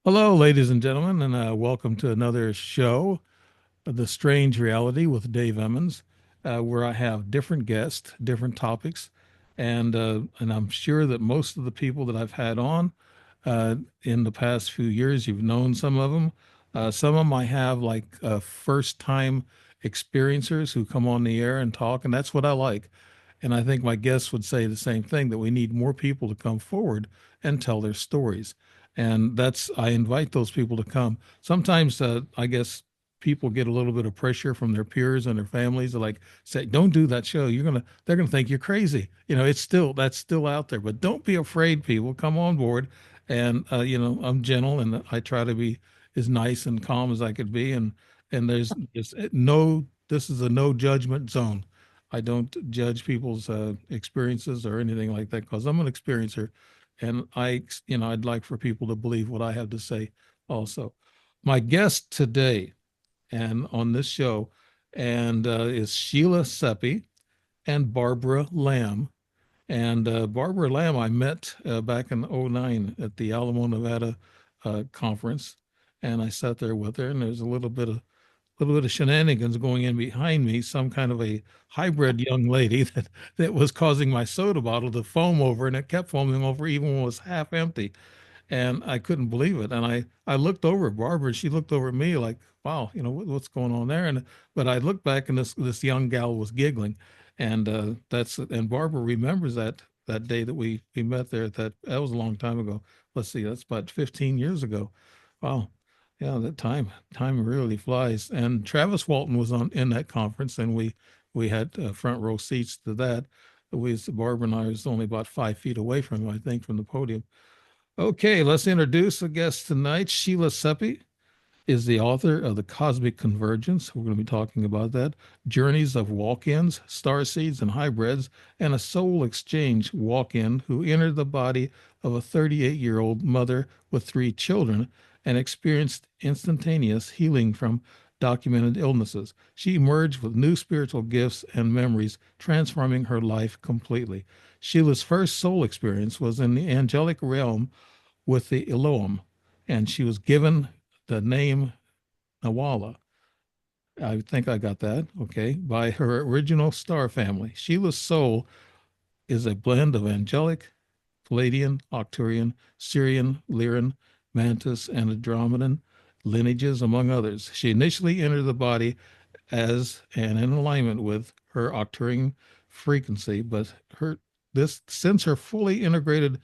Hello, ladies and gentlemen, and welcome to another show, The Strange Reality with Dave Emmons, where I have different guests, different topics, and I'm sure that most of the people that I've had on in the past few years, you've known some of them. Some of them I have like first-time experiencers who come on the air and talk, and that's what I like. And I think my guests would say the same thing that we need more people to come forward and tell their stories. And I invite those people to come. Sometimes I guess people get a little bit of pressure from their peers and their families to like say, don't do that show. They're going to think you're crazy. That's still out there, but don't be afraid, people. Come on board. And, I'm gentle and I try to be as nice and calm as I could be. And there's just this is a no judgment zone. I don't judge people's experiences or anything like that because I'm an experiencer, and I'd like for people to believe what I have to say. Also, my guest today and on this show is Sheila Seppi and Barbara Lamb. And Barbara Lamb, I met back in '09 at the Alamo, Nevada conference, and I sat there with her, and there's a little bit of shenanigans going in behind me, some kind of a hybrid young lady that was causing my soda bottle to foam over, and it kept foaming over even when it was half empty. And I couldn't believe it. And I looked over at Barbara, and she looked over at me like, wow, what's going on there? But I looked back, and this young gal was giggling. And Barbara remembers that day that we met there. That was a long time ago. Let's see, that's about 15 years ago. Wow. Yeah, that time really flies. And Travis Walton was on in that conference, and we had front row seats to that. Barbara and I was only about 5 feet away from him, I think, from the podium. Okay, let's introduce the guest tonight. Sheila Seppi is the author of The Cosmic Convergence. We're going to be talking about that. Journeys of Walk-ins, Starseeds, and Hybrids, and a soul exchange walk-in who entered the body of a 38-year-old mother with three children and experienced instantaneous healing from documented illnesses. She emerged with new spiritual gifts and memories, transforming her life completely. Sheila's first soul experience was in the angelic realm with the Elohim, and she was given the name Nawala. I think I got that, okay, by her original star family. Sheila's soul is a blend of angelic, Palladian, Arcturian, Syrian, Lyran, Mantis, and Andromedan lineages, among others. She initially entered the body as and in alignment with her Arcturian frequency, but her this since her fully integrated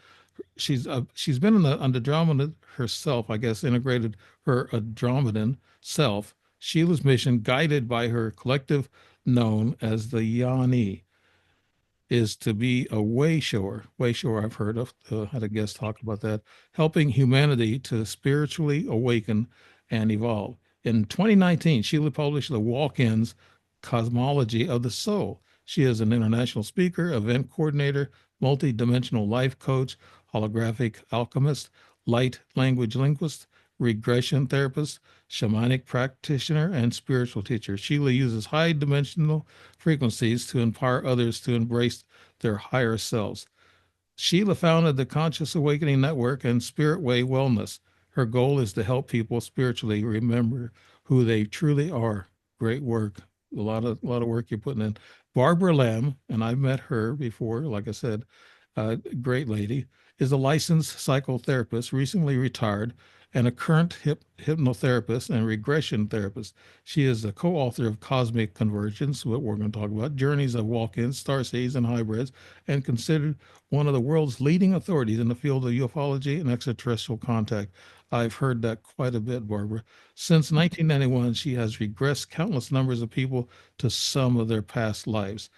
she's been in the Andromeda herself, I guess, integrated her Andromedan self. Sheila's mission, guided by her collective known as the Yani, is to be a way shower. Way shower, I've heard of. Had a guest talk about that, helping humanity to spiritually awaken and evolve. In 2019, Sheila published The Walk-ins Cosmology of the Soul. She is an international speaker, event coordinator, multi-dimensional life coach, holographic alchemist, light language linguist, regression therapist, shamanic practitioner, and spiritual teacher. Sheila uses high dimensional frequencies to empower others to embrace their higher selves. Sheila founded the Conscious Awakening Network and Spirit Way Wellness. Her goal is to help people spiritually remember who they truly are. Great work. A lot of work you're putting in. Barbara Lamb, and I've met her before, like I said, great lady, is a licensed psychotherapist, recently retired, and a current hypnotherapist and regression therapist. She is the co-author of Cosmic Convergence, what we're going to talk about, Journeys of Walk-ins, Starseeds, and Hybrids, and considered one of the world's leading authorities in the field of ufology and extraterrestrial contact. I've heard that quite a bit, Barbara. Since 1991, she has regressed countless numbers of people to some of their past lives.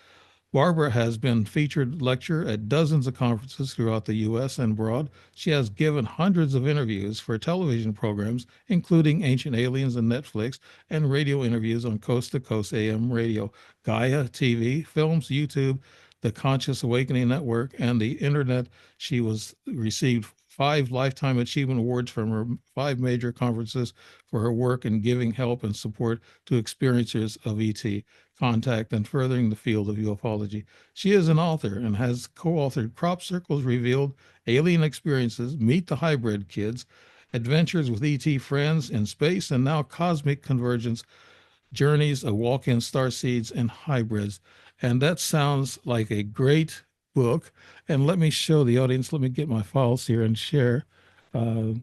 Barbara has been featured lecturer at dozens of conferences throughout the U.S. and abroad. She has given hundreds of interviews for television programs, including Ancient Aliens and Netflix, and radio interviews on Coast to Coast AM radio, Gaia TV, films, YouTube, the Conscious Awakening Network, and the Internet. She was received 5 Lifetime Achievement Awards from her 5 major conferences for her work in giving help and support to experiencers of ET contact and furthering the field of ufology. She is an author and has co authored Crop Circles Revealed, Alien Experiences, Meet the Hybrid Kids, Adventures with ET Friends in Space, and now Cosmic Convergence, Journeys of Walk-in Starseeds and Hybrids. And that sounds like a great book. And let me show the audience, let me get my files here and share. Uh,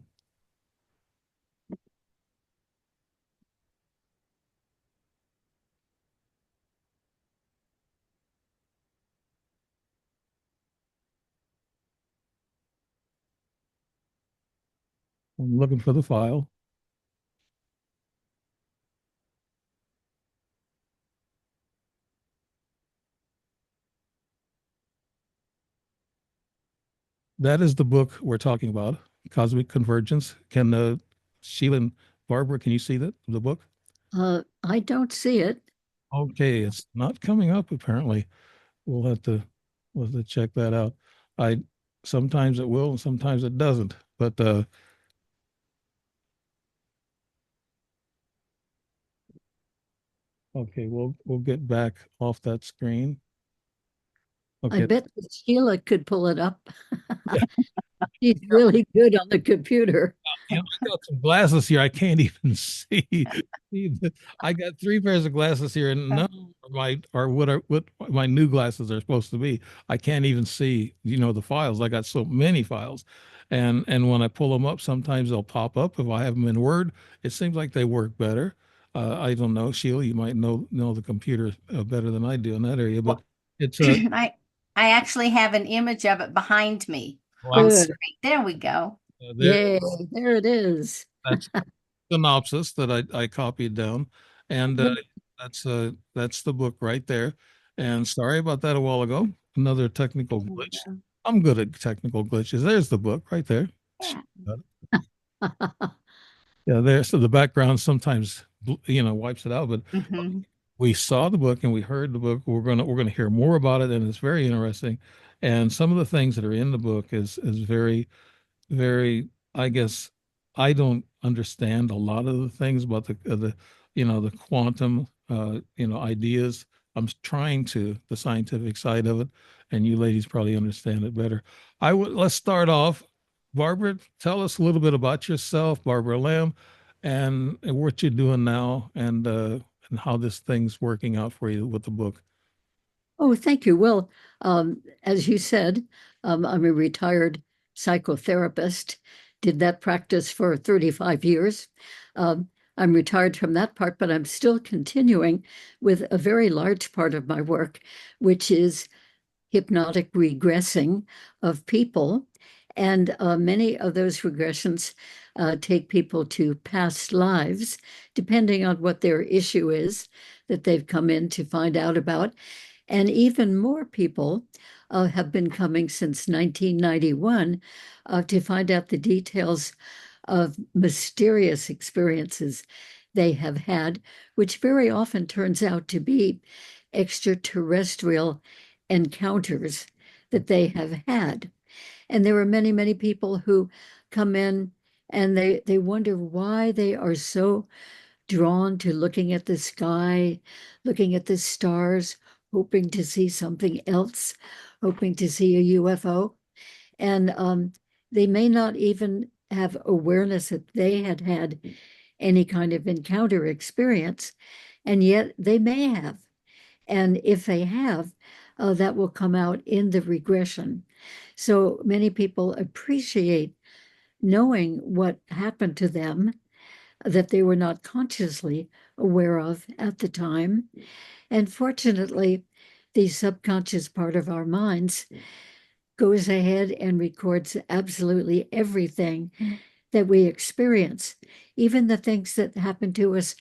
I'm looking for the file. That is the book we're talking about, Cosmic Convergence. Can Sheila and Barbara, can you see that, the book? I don't see it. Okay, it's not coming up apparently. We'll have to check that out. I sometimes it will and sometimes it doesn't. But okay, we'll get back off that screen. I Okay. bet that Sheila could pull it up. She's really good on the computer. I got some glasses here. I can't even see. I got three pairs of glasses here, and none of my are what my new glasses are supposed to be. I can't even see, the files. I got so many files, and when I pull them up, sometimes they'll pop up. If I have them in Word, it seems like they work better. I don't know, Sheila. You might know the computer better than I do in that area, but Well, it's I actually have an image of it behind me on like Good. screen. There we go. there. Yay, there it is. That's synopsis that I copied down, and that's the book right there. And sorry about that a while ago. Another technical glitch. I'm good at technical glitches. There's the book right there. Yeah. Yeah, there. So the background sometimes wipes it out, but Hmm. we saw the book and we heard the book. We're gonna hear more about it, and it's very interesting. And some of the things that are in the book is very, I guess I don't understand a lot of the things about the quantum ideas. I'm trying to the scientific side of it, and you ladies probably understand it better. Let's start off. Barbara, tell us a little bit about yourself, Barbara Lamb, and what you're doing now, and how this thing's working out for you with the book. Oh, thank you. Well, as you said, I'm a retired psychotherapist. Did that practice for 35 years. I'm retired from that part, but I'm still continuing with a very large part of my work, which is hypnotic regressing of people. And many of those regressions take people to past lives, depending on what their issue is that they've come in to find out about. And even more people have been coming since 1991 to find out the details of mysterious experiences they have had, which very often turns out to be extraterrestrial encounters that they have had. And there are many, many people who come in and they wonder why they are so drawn to looking at the sky, looking at the stars, hoping to see something else, hoping to see a UFO. And they may not even have awareness that they had had any kind of encounter experience, and yet they may have. And if they have, that will come out in the regression. So many people appreciate knowing what happened to them that they were not consciously aware of at the time. And fortunately, the subconscious part of our minds goes ahead and records absolutely everything that we experience, even the things that happen to us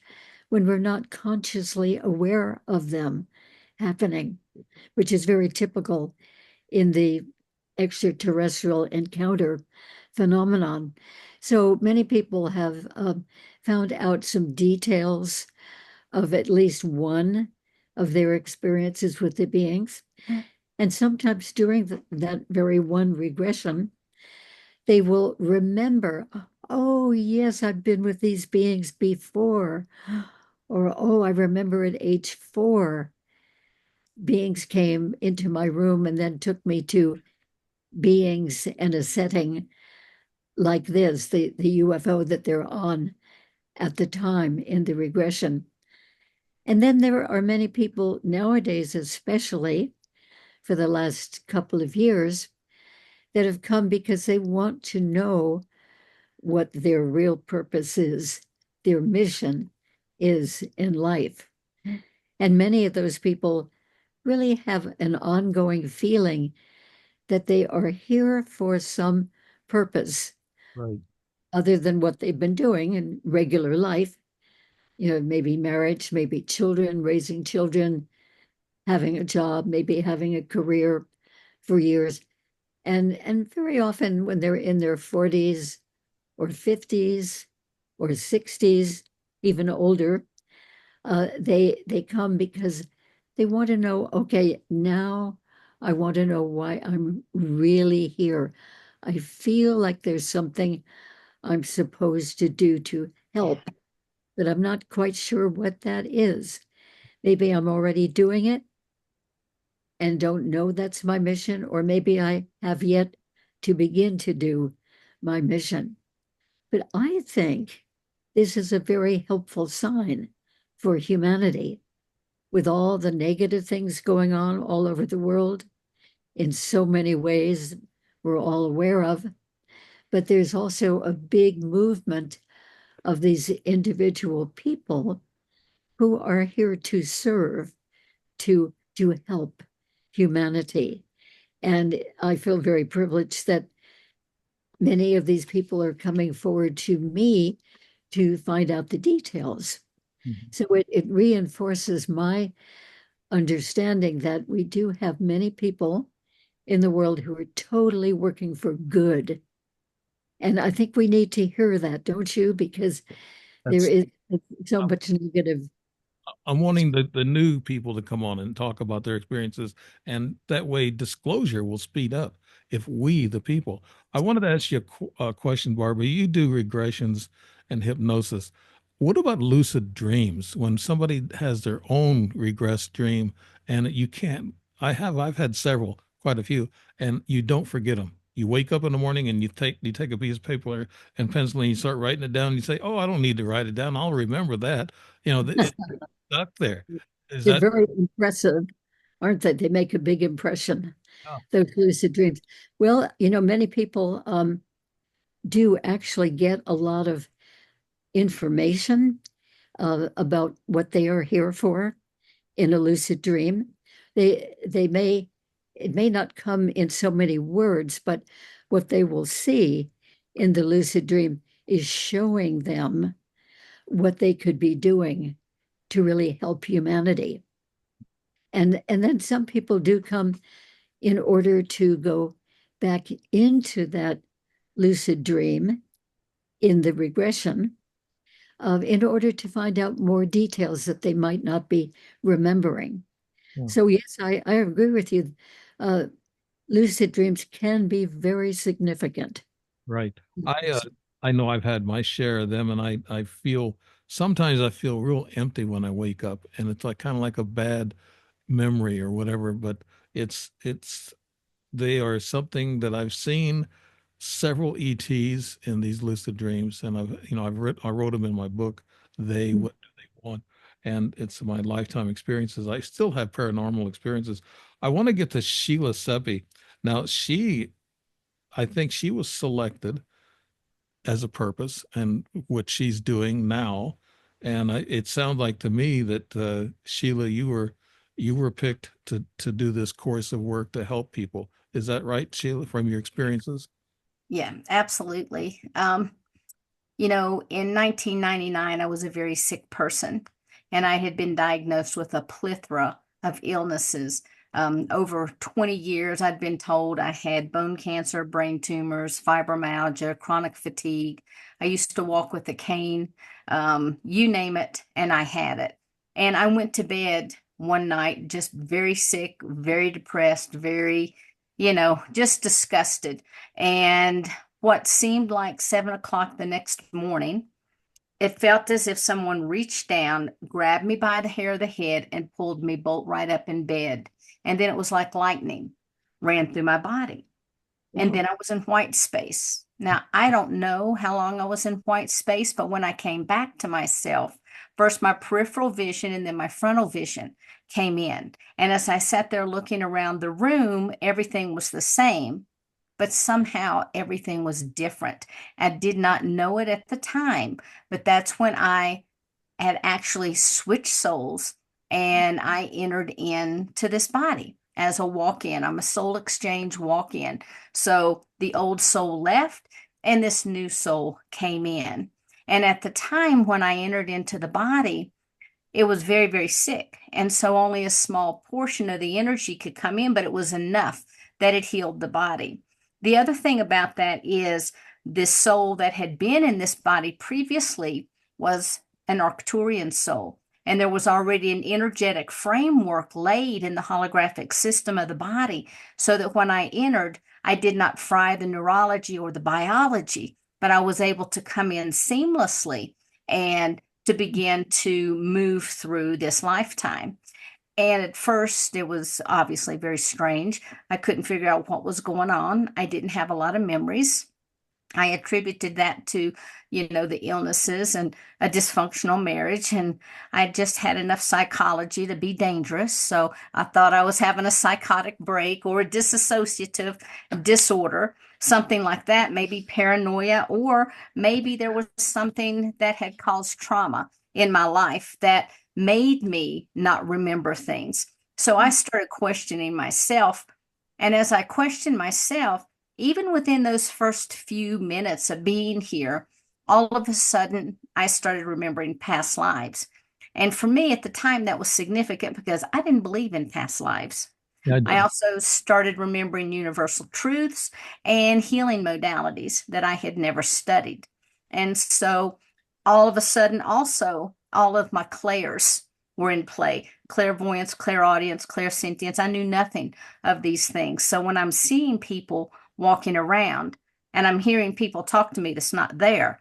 when we're not consciously aware of them happening, which is very typical in the extraterrestrial encounter phenomenon. So many people have found out some details of at least one of their experiences with the beings. And sometimes during that very one regression, they will remember, oh, yes, I've been with these beings before. Or, oh, I remember at age 4, beings came into my room and then took me to beings and a setting like this, the UFO that they're on at the time in the regression. And then there are many people nowadays, especially for the last couple of years, that have come because they want to know what their real purpose is, their mission is in life. And many of those people really have an ongoing feeling that they are here for some purpose Right. other than what they've been doing in regular life. You know, maybe marriage, maybe children, raising children, having a job, maybe having a career for years. And very often when they're in their 40s or 50s or 60s, even older, they come because they want to know, okay, now I want to know why I'm really here. I feel like there's something I'm supposed to do to help, but I'm not quite sure what that is. Maybe I'm already doing it and don't know that's my mission, or maybe I have yet to begin to do my mission. But I think this is a very helpful sign for humanity with all the negative things going on all over the world in so many ways we're all aware of. But there's also a big movement of these individual people who are here to serve, to help humanity. And I feel very privileged that many of these people are coming forward to me to find out the details. Mhm. So it reinforces my understanding that we do have many people in the world who are totally working for good. And I think we need to hear that, don't you? Because there That's is so much negative. I'm wanting the new people to come on and talk about their experiences, and that way disclosure will speed up if we, the people. I wanted to ask you a question, Barbara. You do regressions and hypnosis. What about lucid dreams? When somebody has their own regressed dream and you can't, I've had several, quite a few, and you don't forget them. You wake up in the morning and you take a piece of paper and pencil and you start writing it down. And you say, "Oh, I don't need to write it down. I'll remember that." You know, stuck there. Is They're that very impressive, aren't they? They make a big impression, oh, those lucid dreams. Well, many people do actually get a lot of information about what they are here for in a lucid dream. They may it may not come in so many words, but what they will see in the lucid dream is showing them what they could be doing to really help humanity. And then some people do come in order to go back into that lucid dream in the regression in order to find out more details that they might not be remembering. yeah, So, yes, I agree with you. Uh, lucid dreams can be very significant. right. I know I've had my share of them, and I feel sometimes I feel real empty when I wake up, and it's like kind of like a bad memory or whatever. But it's they are something that I've seen several ETs in these lucid dreams, and I wrote them in my book. They What do they want? And it's my lifetime experiences. I still have paranormal experiences. I want to get to Sheila Seppi. Now, I think she was selected as a purpose, and what she's doing now. And it sounds like to me that Sheila, you were picked to do this course of work to help people. Is that right, Sheila, from your experiences? Yeah, absolutely. In 1999, I was a very sick person, and I had been diagnosed with a plethora of illnesses. Over 20 years, I'd been told I had bone cancer, brain tumors, fibromyalgia, chronic fatigue. I used to walk with a cane, you name it, and I had it. And I went to bed one night just very sick, very depressed, very, just disgusted. And what seemed like 7 o'clock the next morning, it felt as if someone reached down, grabbed me by the hair of the head, and pulled me bolt right up in bed. And then it was like lightning ran through my body. And Wow. then I was in white space. Now, I don't know how long I was in white space, but when I came back to myself, first my peripheral vision and then my frontal vision came in. And as I sat there looking around the room, everything was the same, but somehow everything was different. I did not know it at the time, but that's when I had actually switched souls and I entered into this body as a walk-in. I'm a soul exchange walk-in. So the old soul left and this new soul came in. And at the time when I entered into the body, it was very, very sick. And so only a small portion of the energy could come in, but it was enough that it healed the body. The other thing about that is this soul that had been in this body previously was an Arcturian soul. And there was already an energetic framework laid in the holographic system of the body so that when I entered, I did not fry the neurology or the biology, but I was able to come in seamlessly and to begin to move through this lifetime. And at first, it was obviously very strange. I couldn't figure out what was going on. I didn't have a lot of memories. I attributed that to, the illnesses and a dysfunctional marriage. And I just had enough psychology to be dangerous. So I thought I was having a psychotic break or a dissociative disorder, something like that, maybe paranoia, or maybe there was something that had caused trauma in my life that made me not remember things. So I started questioning myself. And as I questioned myself, even within those first few minutes of being here, all of a sudden I started remembering past lives. And for me at the time, that was significant because I didn't believe in past lives. Yeah, I also started remembering universal truths and healing modalities that I had never studied. And so all of a sudden, also, all of my clairs were in play: clairvoyance, clairaudience, clairsentience. I knew nothing of these things. So when I'm seeing people walking around and I'm hearing people talk to me that's not there,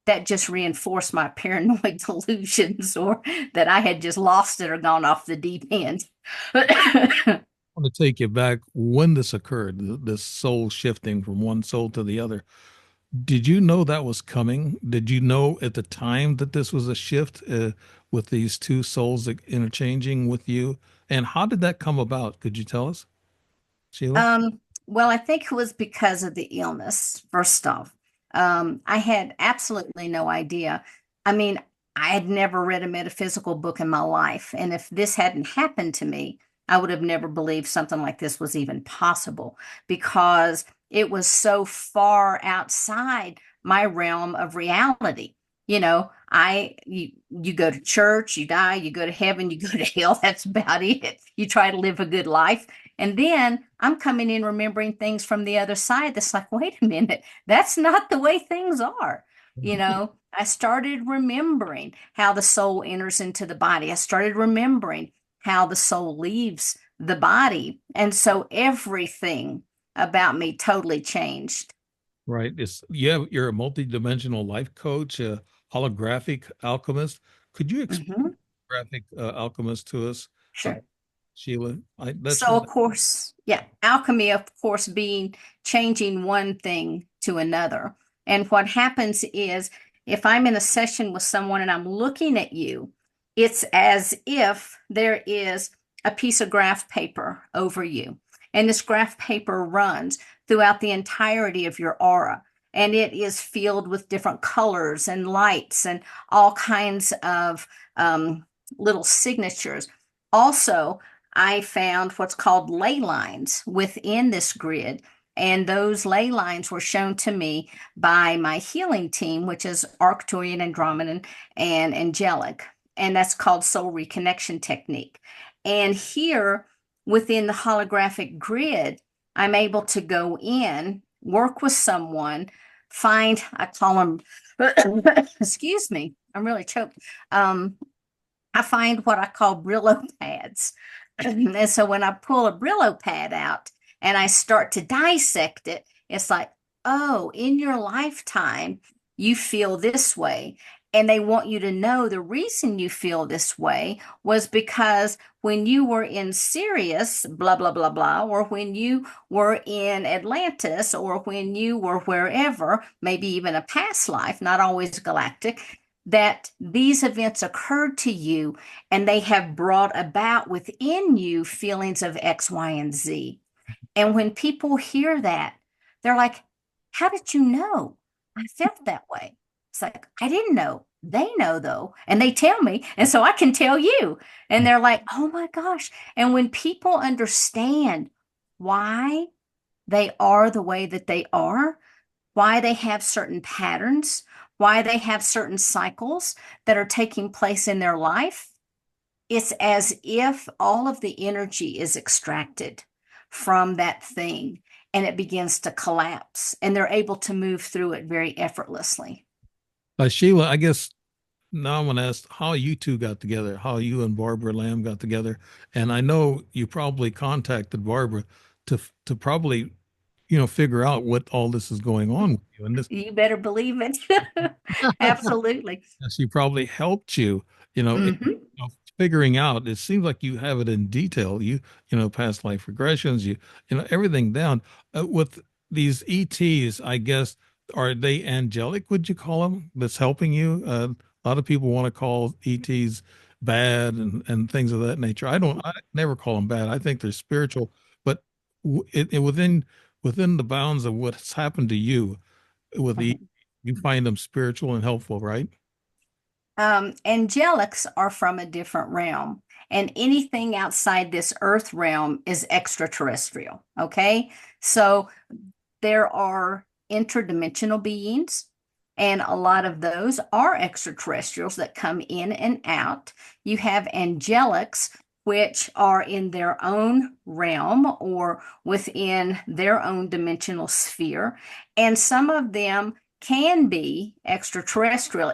that just reinforced my paranoid delusions or that I had just lost it or gone off the deep end. I want to take you back when this occurred, this soul shifting from one soul to the other. Did you know that was coming? Did you know at the time that this was a shift with these two souls interchanging with you? And how did that come about? Could you tell us, Sheila? Well, I think it was because of the illness, first off. I had absolutely no idea. I mean, I had never read a metaphysical book in my life. And if this hadn't happened to me, I would have never believed something like this was even possible because it was so far outside my realm of reality. You go to church, you die, you go to heaven, you go to hell. That's about it. You try to live a good life. And then I'm coming in remembering things from the other side that's like, wait a minute, that's not the way things are. I started remembering how the soul enters into the body. I started remembering how the soul leaves the body. And so everything about me totally changed. Right. You're a multidimensional life coach, a holographic alchemist. Could you explain Mhm. holographic alchemist to us, uh, Sure. Sheila? That's So, what. of course, yeah, alchemy, of course, being changing one thing to another. And what happens is if I'm in a session with someone and I'm looking at you, it's as if there is a piece of graph paper over you. And this graph paper runs throughout the entirety of your aura. And it is filled with different colors and lights and all kinds of little signatures. Also, I found what's called ley lines within this grid. And those ley lines were shown to me by my healing team, which is Arcturian, Andromedan, and Angelic. And that's called soul reconnection technique. And here within the holographic grid, I'm able to go in, work with someone, find, I call them, excuse me, I'm really choked. I find what I call Brillo pads. And so when I pull a Brillo pad out and I start to dissect it, it's like, oh, in your lifetime, you feel this way. And they want you to know the reason you feel this way was because when you were in Sirius, blah, blah, blah, blah, or when you were in Atlantis, or when you were wherever, maybe even a past life, not always galactic, that these events occurred to you and they have brought about within you feelings of X, Y, and Z. And when people hear that, they're like, how did you know? I felt that way. It's like, I didn't know. They know though, and they tell me, and so I can tell you. And they're like, oh my gosh. And when people understand why they are the way that they are, why they have certain patterns, why they have certain cycles that are taking place in their life, it's as if all of the energy is extracted from that thing and it begins to collapse and they're able to move through it very effortlessly. Sheila, I guess now I'm going to ask how you two got together, how you and Barbara Lamb got together. And I know you probably contacted Barbara to probably, figure out what all this is going on with you. And this, You better believe it. Absolutely. she probably helped you, Hmm. figuring out. It seems like you have it in detail. Past life regressions, everything down. With these ETs, I guess, are they angelic? Would you call them? That's helping you. A lot of people want to call ETs bad and things of that nature. I never call them bad. I think they're spiritual, but within the bounds of what's happened to you with you find them spiritual and helpful, right? Angelics are from a different realm, and anything outside this earth realm is extraterrestrial. Okay. So there are interdimensional beings, and a lot of those are extraterrestrials that come in and out. You have angelics, which are in their own realm or within their own dimensional sphere, and some of them can be extraterrestrial.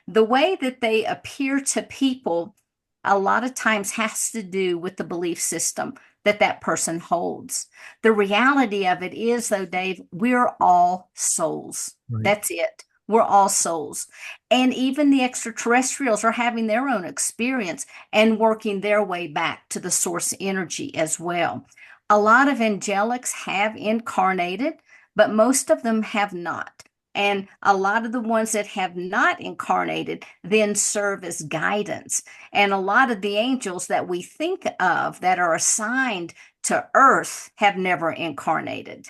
The way that they appear to people a lot of times has to do with the belief system that that person holds. The reality of it is, though, Dave, we're all souls. Right. That's it. We're all souls. And even the extraterrestrials are having their own experience and working their way back to the source energy as well. A lot of angelics have incarnated, but most of them have not. And a lot of the ones that have not incarnated then serve as guidance. And a lot of the angels that we think of that are assigned to earth have never incarnated.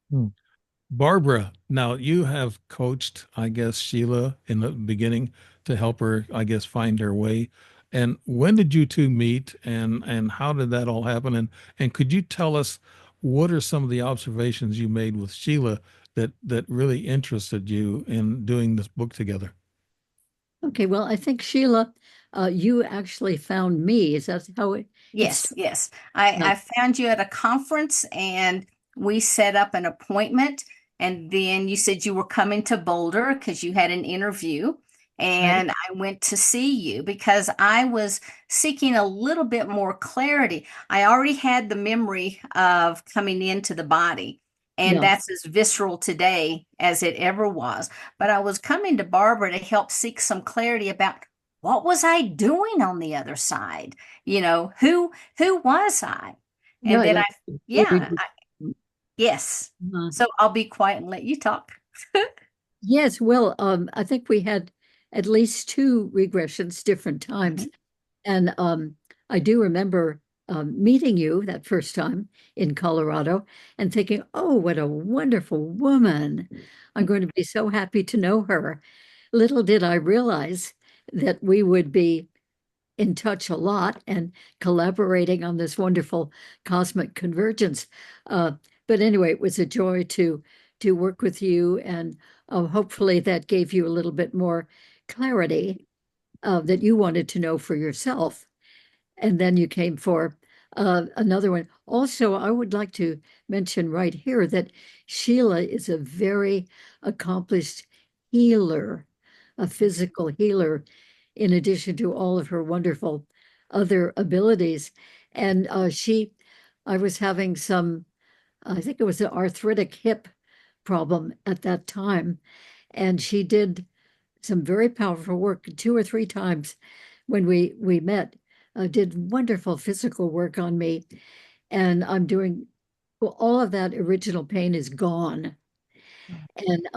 Hmm. Barbara, now you have coached, I guess, Sheila in the beginning to help her, I guess, find her way. And when did you two meet and how did that all happen? And could you tell us what are some of the observations you made with Sheila that really interested you in doing this book together? Okay, well, I think Sheila, you actually found me. Is that how it Yes, started? yes. I Uh, found you at a conference and we set up an appointment. And then you said you were coming to Boulder because you had an interview. right? And I went to see you because I was seeking a little bit more clarity. I already had the memory of coming into the body, and Yeah. that's as visceral today as it ever was. But I was coming to Barbara to help seek some clarity about what was I doing on the other side? Who was I? And Right. then Like, yeah, yes. uh, So I'll be quiet and let you talk. yes, well, I think we had at least two regressions, different times. Mhm. And I do remember meeting you that first time in Colorado and thinking, oh, what a wonderful woman. I'm going to be so happy to know her. Little did I realize that we would be in touch a lot and collaborating on this wonderful cosmic convergence. Uh, but anyway, it was a joy to work with you, and hopefully that gave you a little bit more clarity that you wanted to know for yourself. And then you came for another one. Also, I would like to mention right here that Sheila is a very accomplished healer, a physical healer, in addition to all of her wonderful other abilities. And I was having some, I think it was an arthritic hip problem at that time. And she did some very powerful work 2 or 3 times when we met, did wonderful physical work on me. And I'm doing, well, all of that original pain is gone. And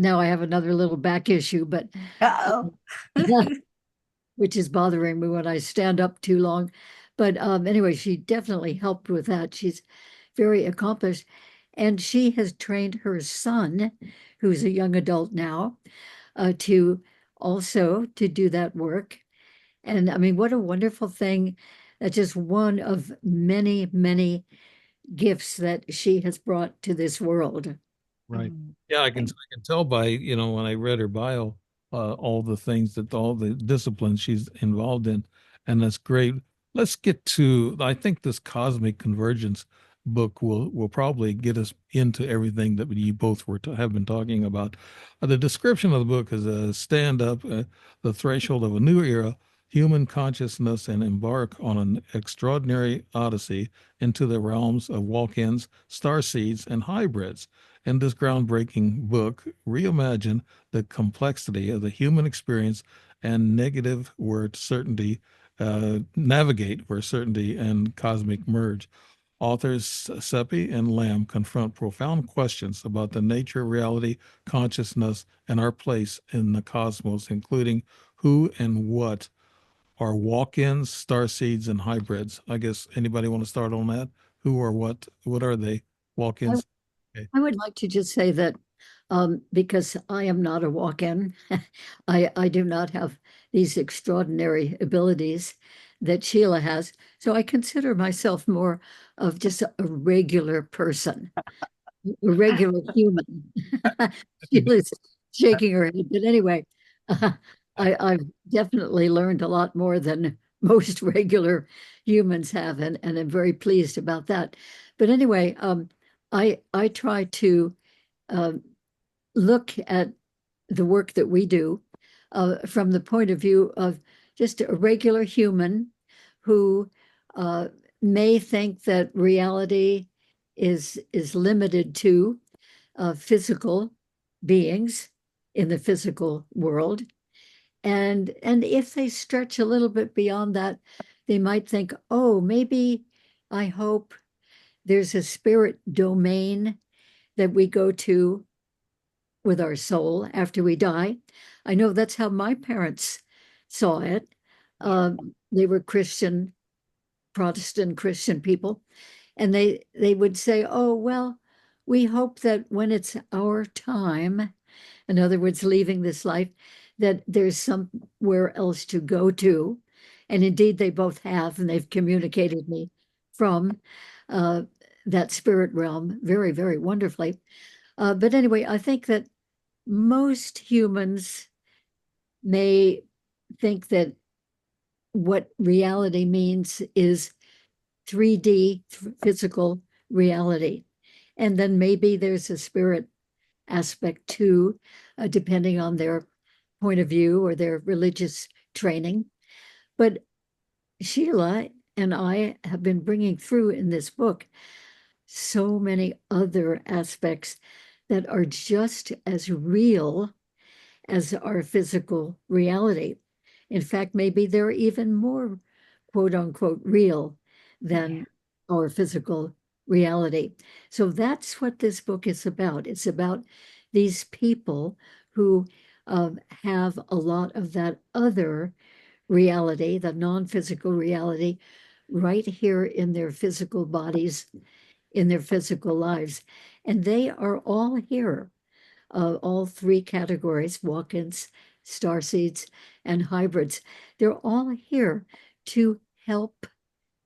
now I have another little back issue, but Uh-oh. which is bothering me when I stand up too long. But anyway, she definitely helped with that. She's very accomplished. And she has trained her son, who's a young adult now, to also to do that work. And I mean, what a wonderful thing. That's just one of many, many gifts that she has brought to this world. Right. Mm. Yeah, I Thank can tell by, when I read her bio, all the things that all the disciplines she's involved in, and that's great. Let's get to, I think this Cosmic Convergence book will probably get us into everything that you both have been talking about. The description of the book is a stand up, the threshold of a new era, human consciousness, and embark on an extraordinary odyssey into the realms of walk-ins, starseeds, and hybrids. In this groundbreaking book, reimagine the complexity of the human experience and navigate where certainty and cosmic merge. Authors Seppi and Lamb confront profound questions about the nature of reality, consciousness, and our place in the cosmos, including who and what are walk-ins, starseeds, and hybrids. I guess anybody want to start on that? Who or what are they? I, Walk-ins? Okay. I would like to just say that because I am not a walk-in, I do not have these extraordinary abilities that Sheila has. So I consider myself more of just a regular person, a regular human. Sheila's shaking her head. But anyway, uh, I've definitely learned a lot more than most regular humans have, and I'm very pleased about that. But anyway, I try to um, look at the work that we do from the point of view of just a regular human who uh, may think that reality is limited to physical beings in the physical world. And if they stretch a little bit beyond that, they might think, oh, maybe I hope there's a spirit domain that we go to with our soul after we die. I know that's how my parents saw it. Yeah. They were Christian, Protestant Christian people, and they would say, "Oh, well, we hope that when it's our time, in other words, leaving this life, that there's somewhere else to go to." And indeed, they both have, and they've communicated me from uh, that spirit realm very, very wonderfully. But anyway, I think that most humans may think that what reality means is 3D physical reality. And then maybe there's a spirit aspect too, depending on their point of view or their religious training. But Sheila and I have been bringing through in this book so many other aspects that are just as real as our physical reality. In fact, maybe they're even more quote unquote real Yeah. than our physical reality. So that's what this book is about. It's about these people who have a lot of that other reality, the non physical reality, right here in their physical bodies, in their physical lives. And they are all here, all three categories, walk-ins, starseeds, and hybrids. They're all here to help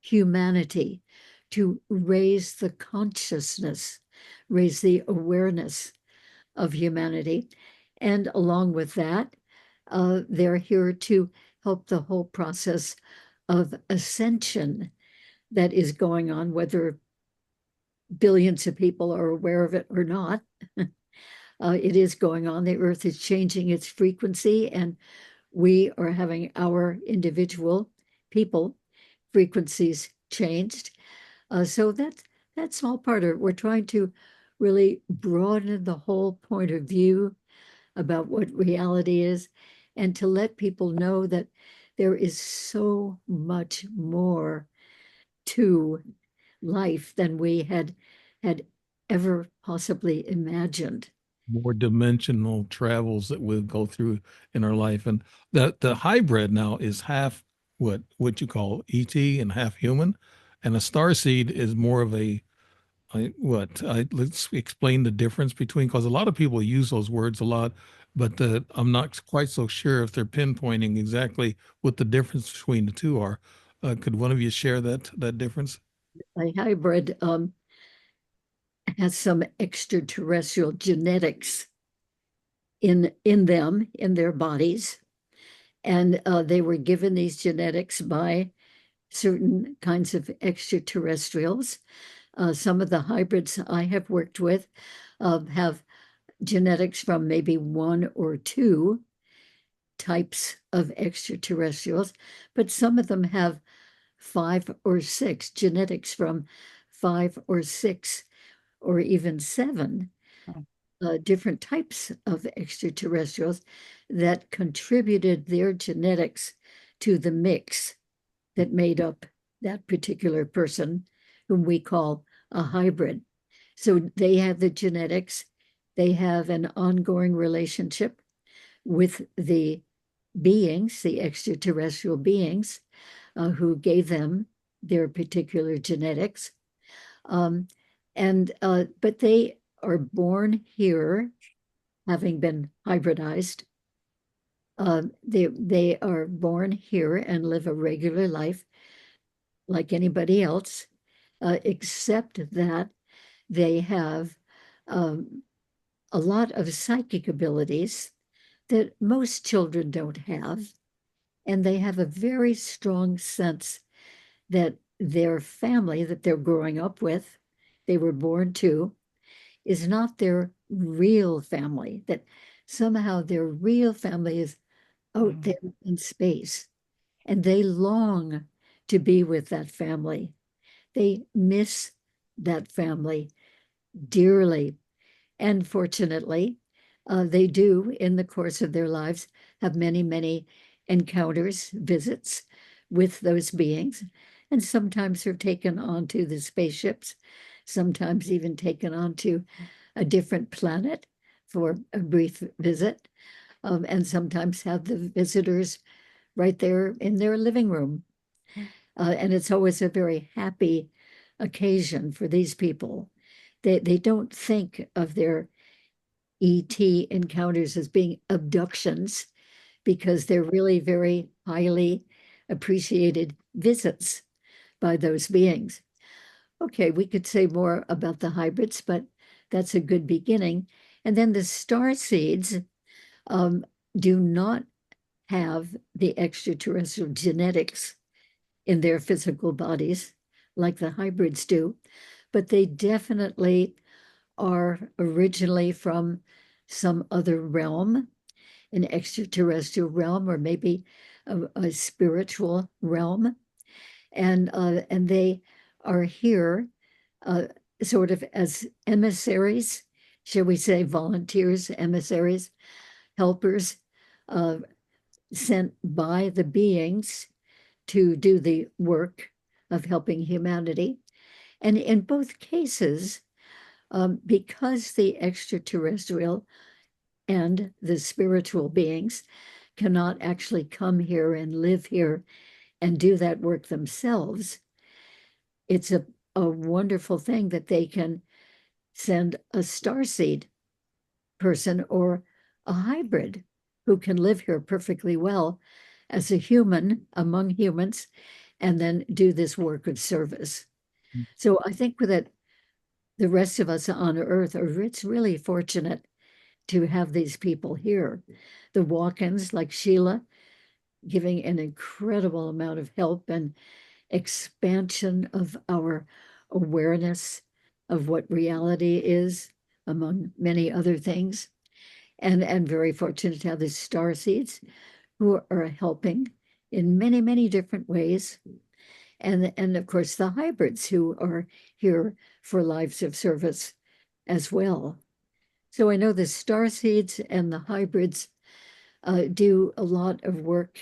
humanity, to raise the consciousness, raise the awareness of humanity. And along with that, they're here to help the whole process of ascension that is going on, whether billions of people are aware of it or not. It is going on. The earth is changing its frequency, and we are having our individual people frequencies changed. So that's all part of it. We're trying to really broaden the whole point of view about what reality is, and to let people know that there is so much more to life than we had ever possibly imagined. More dimensional travels that we'll go through in our life. And the hybrid now is half what you call ET and half human. And a starseed is more of let's explain the difference between, because a lot of people use those words a lot, but I'm not quite so sure if they're pinpointing exactly what the difference between the two are. Could one of you share that difference? A hybrid has some extraterrestrial genetics in them, in their bodies, and they were given these genetics by certain kinds of extraterrestrials. Some of the hybrids I have worked with have genetics from maybe one or two types of extraterrestrials, but some of them have 5 or 6 genetics from 5 or 6 or even 7 different types of extraterrestrials that contributed their genetics to the mix that made up that particular person, whom we call a hybrid. So they have the genetics, they have an ongoing relationship with the beings, the extraterrestrial beings who gave them their particular genetics. Um, but they are born here, having been hybridized. They are born here and live a regular life like anybody else, except that they have um, a lot of psychic abilities that most children don't have. And they have a very strong sense that their family that they're growing up with, they were born to, is not their real family, that somehow their real family is out there in space. And they long to be with that family. They miss that family dearly. And fortunately, they do, in the course of their lives, have many, many encounters, visits with those beings. And sometimes they're taken onto the spaceships, sometimes even taken onto a different planet for a brief visit, and sometimes have the visitors right there in their living room. And it's always a very happy occasion for these people. They don't think of their ET encounters as being abductions because they're really very highly appreciated visits by those beings. Okay, we could say more about the hybrids, but that's a good beginning. And then the star seeds um, do not have the extraterrestrial genetics in their physical bodies like the hybrids do, but they definitely are originally from some other realm, an extraterrestrial realm, or maybe a spiritual realm, and they are here uh, sort of as emissaries, shall we say, volunteers, emissaries, helpers, uh, sent by the beings to do the work of helping humanity. And in both cases, because the extraterrestrial and the spiritual beings cannot actually come here and live here and do that work themselves, it's a wonderful thing that they can send a starseed person or a hybrid who can live here perfectly well as a human among humans and then do this work of service. So I think that the rest of us on Earth are it's really fortunate to have these people here. The walk-ins like Sheila giving an incredible amount of help and expansion of our awareness of what reality is, among many other things. And very fortunate to have the starseeds who are helping in many, many different ways. And of course, the hybrids who are here for lives of service as well. So I know the starseeds and the hybrids do a lot of work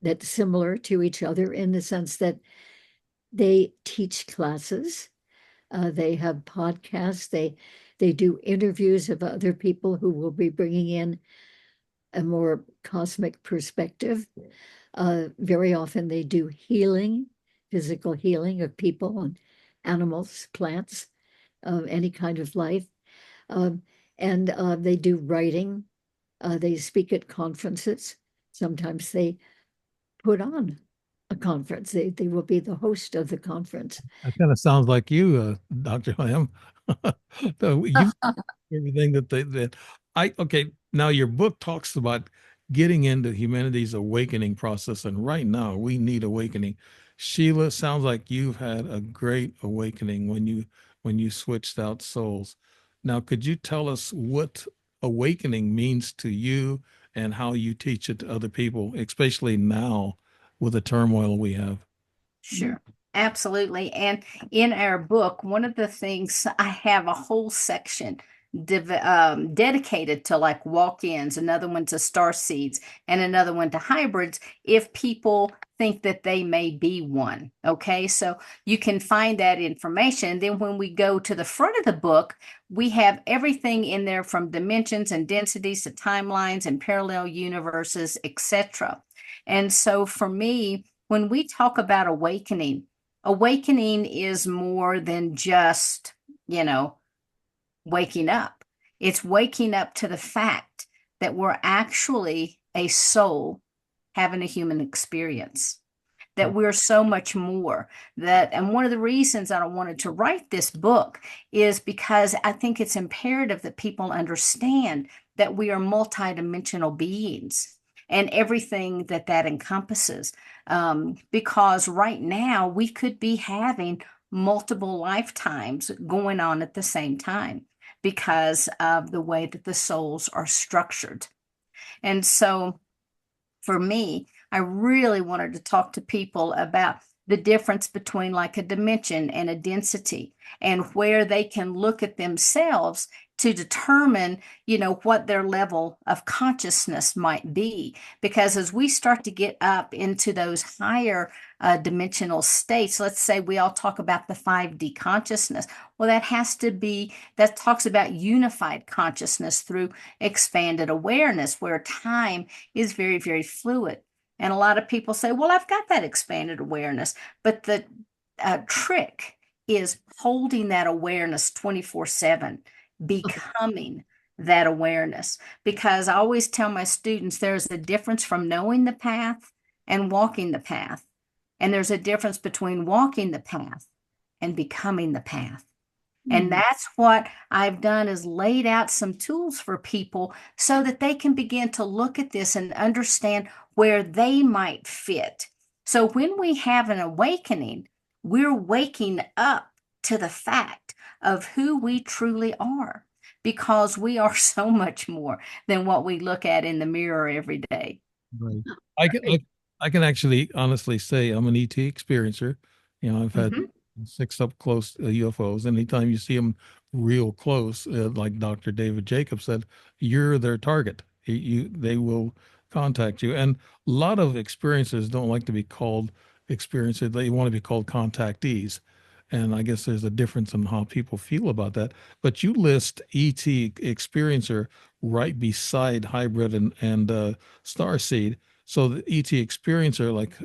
that's similar to each other in the sense that they teach classes, they have podcasts, they do interviews of other people who will be bringing in a more cosmic perspective. Very often they do healing, physical healing of people and animals, plants, any kind of life. Um, and they do writing. They speak at conferences. Sometimes they put on a conference. They will be the host of the conference. That kind of sounds like you, Dr. Lamb. So you've everything that I okay. Now your book talks about getting into humanity's awakening process, and right now we need awakening. Sheila, sounds like you've had a great awakening when you switched out souls. Now, could you tell us what awakening means to you and how you teach it to other people, especially now with the turmoil we have? Sure. Absolutely. And in our book, one of the things I have a whole section dedicated to like walk-ins, another one to star seeds, and another one to hybrids if people think that they may be one. Okay. So you can find that information. Then when we go to the front of the book, we have everything in there from dimensions and densities to timelines and parallel universes, etc. And so for me, when we talk about awakening, awakening is more than just, you know, waking up. It's waking up to the fact that we're actually a soul having a human experience, that we're so much more. And one of the reasons I wanted to write this book is because I think it's imperative that people understand that we are multidimensional beings and everything that that encompasses. Because right now we could be having multiple lifetimes going on at the same time because of the way that the souls are structured. And so for me, I really wanted to talk to people about the difference between like a dimension and a density and where they can look at themselves to determine, you know, what their level of consciousness might be. Because as we start to get up into those higher dimensional states, let's say we all talk about the 5D consciousness. Well, that has to be, that talks about unified consciousness through expanded awareness, where time is very, very fluid. And a lot of people say, well, I've got that expanded awareness. But the trick is holding that awareness 24/7, becoming that awareness. Because I always tell my students there's a difference from knowing the path and walking the path. And there's a difference between walking the path and becoming the path. And that's what I've done is laid out some tools for people so that they can begin to look at this and understand where they might fit. So when we have an awakening, we're waking up to the fact of who we truly are because we are so much more than what we look at in the mirror every day. Right. I can I can actually honestly say I'm an ET experiencer. You know, I've had Mhm. 6 up close UFOs. Anytime you see them real close, like Dr. David Jacobs said, you're their target. They will contact you. And a lot of experiencers don't like to be called experiencers. They want to be called contactees. And I guess there's a difference in how people feel about that. But you list ET experiencer right beside hybrid and starseed. So the ET experiencer, like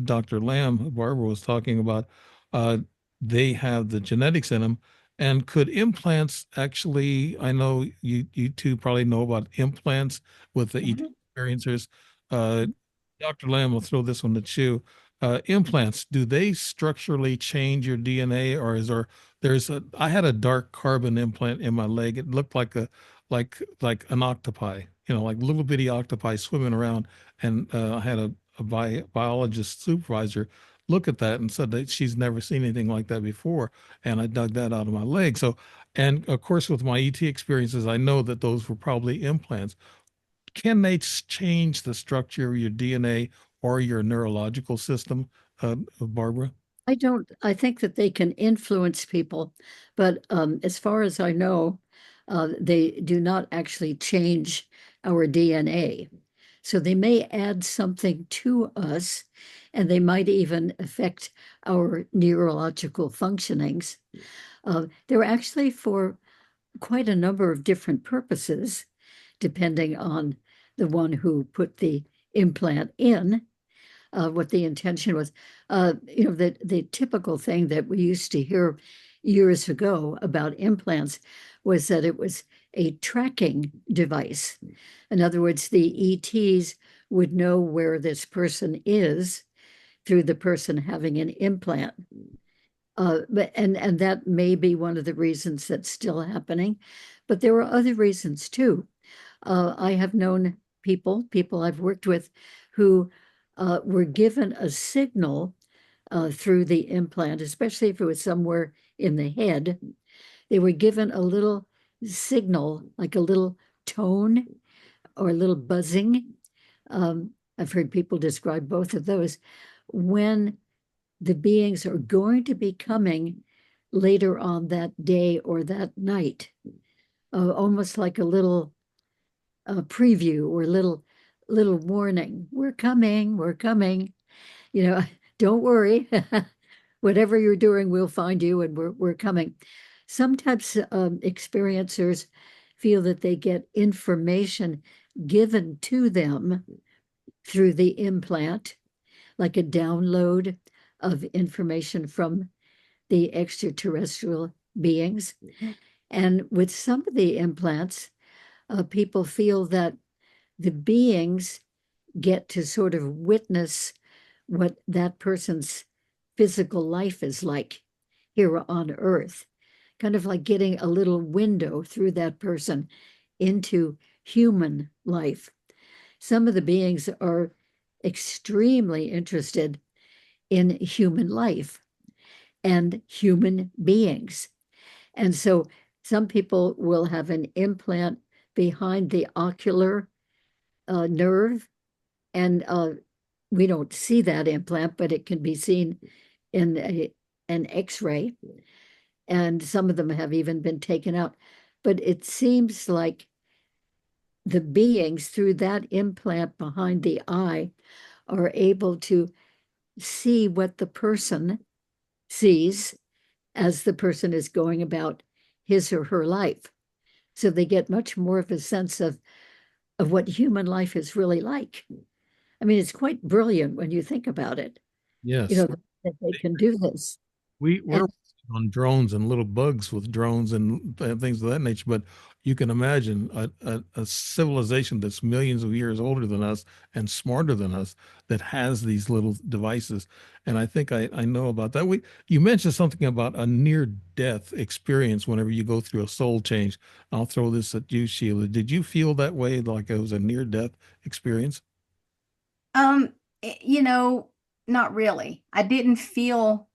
Dr. Lamb, Barbara was talking about, uh, they have the genetics in them. And could implants actually, I know you two probably know about implants with the ET Mhm. experiencers. Dr. Lamb will throw this one to you. Implants, do they structurally change your DNA, or is I had a dark carbon implant in my leg. It looked like an octopi, like little bitty octopi swimming around. And I had a biologist supervisor look at that and said that she's never seen anything like that before. And I dug that out of my leg. So, and of course, with my ET experiences, I know that those were probably implants. Can they change the structure of your DNA or your neurological system, Barbara? I think that they can influence people, but as far as I know, They do not actually change our DNA. So they may add something to us, and they might even affect our neurological functionings. They're actually for quite a number of different purposes, depending on the one who put the implant in, what the intention was. The typical thing that we used to hear years ago about implants was that it was a tracking device. In other words, the ETs would know where this person is through the person having an implant. And that may be one of the reasons that's still happening, but there are other reasons too. I have known people I've worked with, who were given a signal through the implant, especially if it was somewhere in the head. They were given a little signal, like a little tone or a little buzzing. I've heard people describe both of those when the beings are going to be coming later on that day or that night, almost like a little preview or little warning. We're coming, we're coming. You know, don't worry. Whatever you're doing, we'll find you, and we're coming. Sometimes experiencers feel that they get information given to them through the implant, like a download of information from the extraterrestrial beings. And with some of the implants, people feel that the beings get to sort of witness what that person's physical life is like here on Earth, kind of like getting a little window through that person into human life. Some of the beings are extremely interested in human life and human beings. And so some people will have an implant behind the ocular nerve, and we don't see that implant, but it can be seen in an X-ray. And some of them have even been taken out. But it seems like the beings through that implant behind the eye are able to see what the person sees as the person is going about his or her life. So they get much more of a sense of what human life is really like. I mean, it's quite brilliant when you think about it, Yes. that they can do this. We're And on drones and little bugs with drones and things of that nature, but you can imagine a civilization that's millions of years older than us and smarter than us that has these little devices. And I think I know about that. You mentioned something about a near-death experience whenever you go through a soul change. I'll throw this at you, Sheila. Did you feel that way, like it was a near-death experience? Um, you know, not really. I didn't feel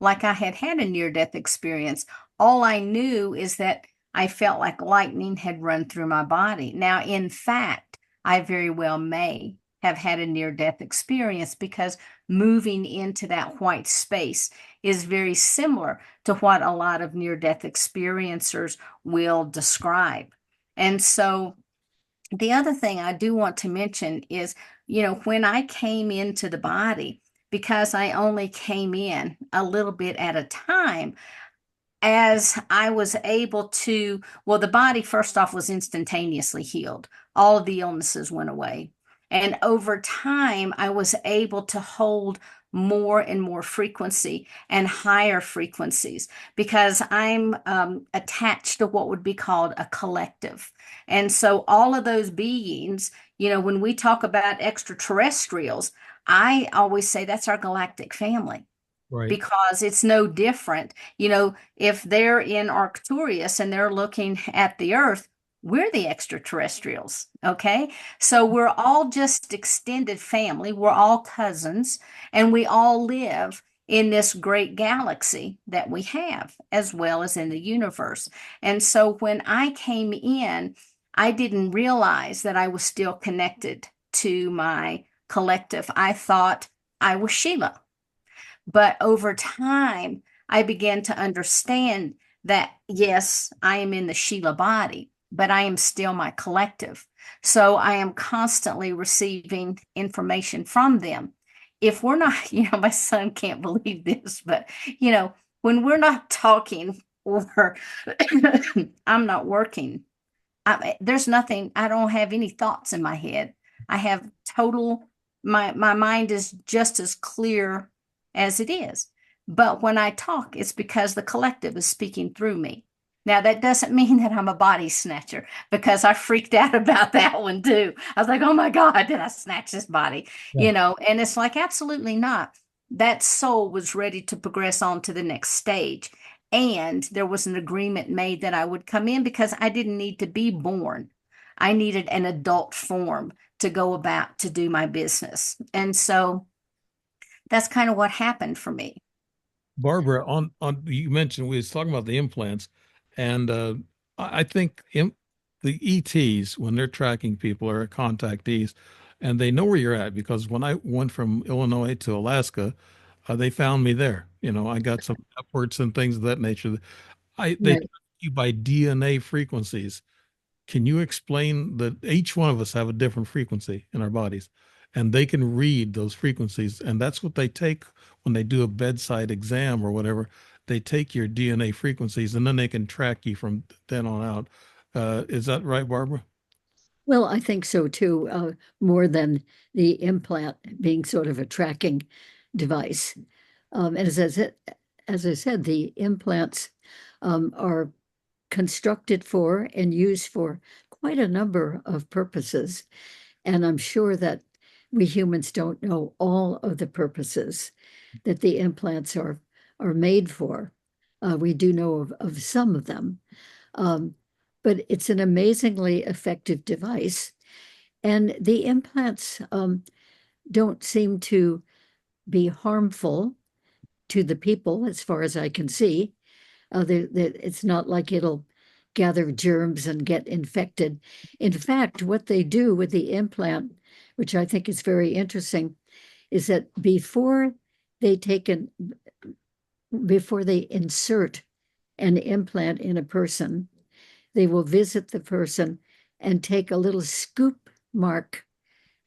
like I had had a near-death experience. All I knew is that I felt like lightning had run through my body. Now, in fact, I very well may have had a near-death experience because moving into that white space is very similar to what a lot of near-death experiencers will describe. And so the other thing I do want to mention is, when I came into the body, because I only came in a little bit at a time, as I was able to, well, the body first off was instantaneously healed. All of the illnesses went away. And over time, I was able to hold more and more frequency and higher frequencies because I'm attached to what would be called a collective. And so all of those beings, when we talk about extraterrestrials, I always say that's our galactic family Right. because it's no different. If they're in Arcturus and they're looking at the Earth, we're the extraterrestrials. Okay. So we're all just extended family. We're all cousins, and we all live in this great galaxy that we have, as well as in the universe. And so when I came in, I didn't realize that I was still connected to my collective. I thought I was Sheila. But over time, I began to understand that yes, I am in the Sheila body, but I am still my collective. So I am constantly receiving information from them. If we're not, my son can't believe this, but when we're not talking or I'm not working, there's nothing, I don't have any thoughts in my head. I have total, my mind is just as clear as it is. But when I talk, it's because the collective is speaking through me. Now, that doesn't mean that I'm a body snatcher, because I freaked out about that one too. I was like, oh my God, did I snatch this body? Yeah. And it's like, absolutely not. That soul was ready to progress on to the next stage. And there was an agreement made that I would come in because I didn't need to be born. I needed an adult form to go about to do my business. And so that's kind of what happened for me. Barbara, on you mentioned we was talking about the implants, and I think the ETs when they're tracking people are contactees, and they know where you're at because when I went from Illinois to Alaska, they found me there. I got some efforts and things of that nature. They track Right. you by DNA frequencies. Can you explain that each one of us have a different frequency in our bodies, and they can read those frequencies, and that's what they take when they do a bedside exam or whatever. They take your DNA frequencies, and then they can track you from then on out. Is that right, Barbara? Well, I think so too, more than the implant being sort of a tracking device. As I said, the implants are constructed for and used for quite a number of purposes. And I'm sure that we humans don't know all of the purposes that the implants are made for. We do know of some of them. Um, but it's an amazingly effective device. And the implants don't seem to be harmful to the people, as far as I can see. It's not like it'll gather germs and get infected. In fact, what they do with the implant, which I think is very interesting, is that they take an before they insert an implant in a person, they will visit the person and take a little scoop mark.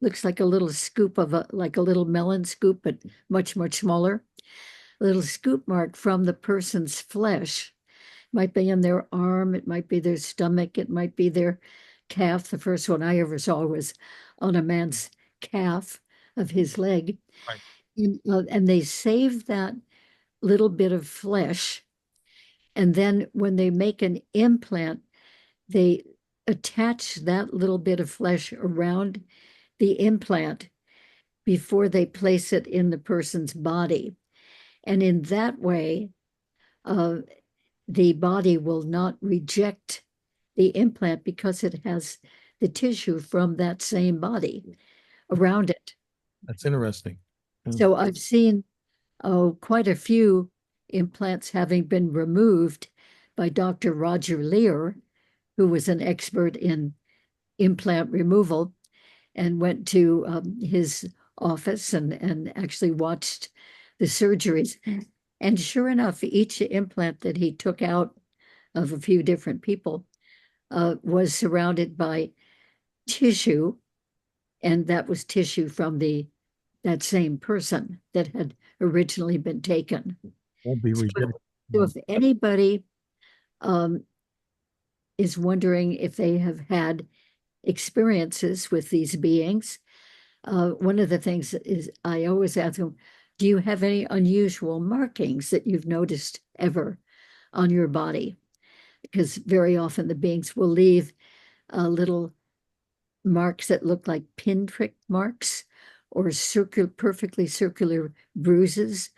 Looks like a little scoop like a little melon scoop, but much, much smaller. A little scoop mark from the person's flesh. Might be in their arm, it might be their stomach, it might be their calf. The first one I ever saw was on a man's calf of his leg. Right. And they save that little bit of flesh. And then when they make an implant, they attach that little bit of flesh around the implant before they place it in the person's body. And in that way, uh, the body will not reject the implant because it has the tissue from that same body around it. That's interesting. Yeah. So I've seen quite a few implants having been removed by Dr. Roger Lear, who was an expert in implant removal, and went to his office and actually watched the surgeries. And sure enough, each implant that he took out of a few different people was surrounded by tissue, and that was tissue from that same person that had originally been taken. Won't be So, rejected. so if anybody um, is wondering if they have had experiences with these beings, one of the things is I always ask them, do you have any unusual markings that you've noticed ever on your body? Because very often the beings will leave little marks that look like pinprick marks or perfectly circular bruises,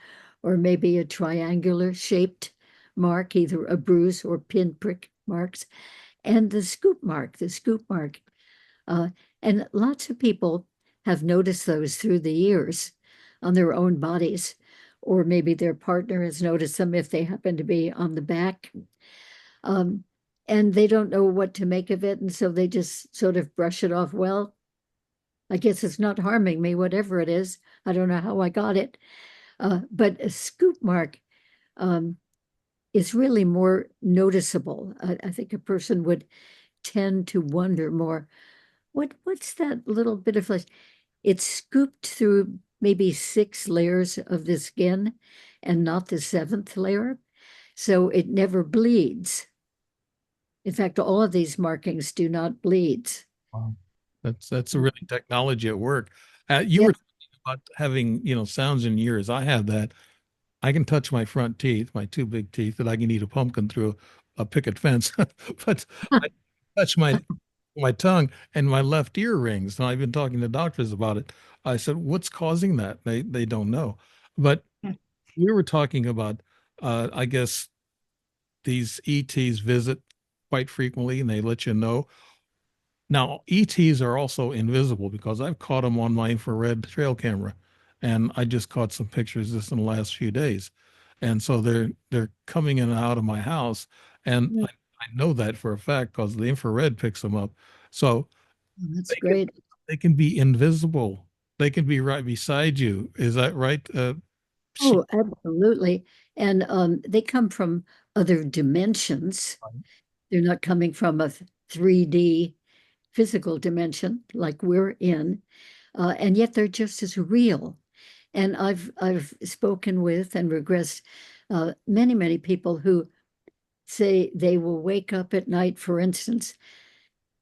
or maybe a triangular shaped mark, either a bruise or pinprick marks, and the scoop mark. Uh, and lots of people have noticed those through the years on their own bodies, or maybe their partner has noticed them if they happen to be on the back. Um, and they don't know what to make of it. And so they just sort of brush it off. Well, I guess it's not harming me, whatever it is. I don't know how I got it. But a scoop mark, um, is really more noticeable. I think a person would tend to wonder more, what's that little bit of flesh? It's scooped through maybe 6 layers of the skin and not the 7th layer, so it never bleeds. In fact, all of these markings do not bleed. Wow. That's a really technology at work. You Yeah. were talking about having, sounds in your ears. I have that. I can touch my front teeth, my two big teeth, that I can eat a pumpkin through a picket fence. But I touch my tongue and my left ear rings. And I've been talking to doctors about it. I said, "What's causing that?" They don't know. But we were talking about, I guess these ETs visit quite frequently, and they let you know. Now, ETs are also invisible because I've caught them on my infrared trail camera, and I just caught some pictures just in the last few days. And so they're coming in and out of my house, and Yeah, I know that for a fact because the infrared picks them up. So that's they can great. they can be invisible. They can be right beside you. Is that right? Oh, absolutely. And they come from other dimensions. They're not coming from a 3D physical dimension like we're in, and yet they're just as real. And I've spoken with and regressed many people who say they will wake up at night, for instance,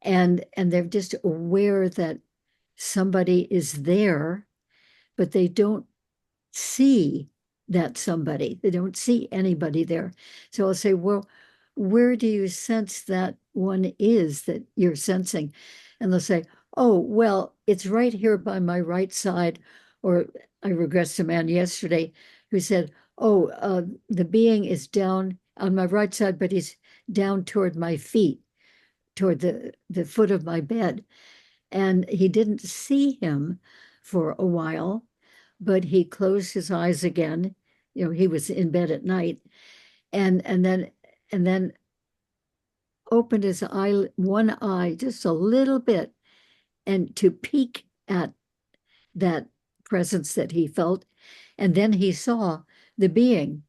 and they're just aware that somebody is there, but they don't see that somebody. They don't see anybody there. So I'll say, well, where do you sense that one is that you're sensing? And they'll say, oh, well, it's right here by my right side. Or I regressed a man yesterday who said, oh, the being is down on my right side, but he's down toward my feet, toward the foot of my bed. And he didn't see him for a while, but he closed his eyes again. You know, he was in bed at night, and then opened his one eye just a little bit, and to peek at that presence that he felt, and then he saw the being.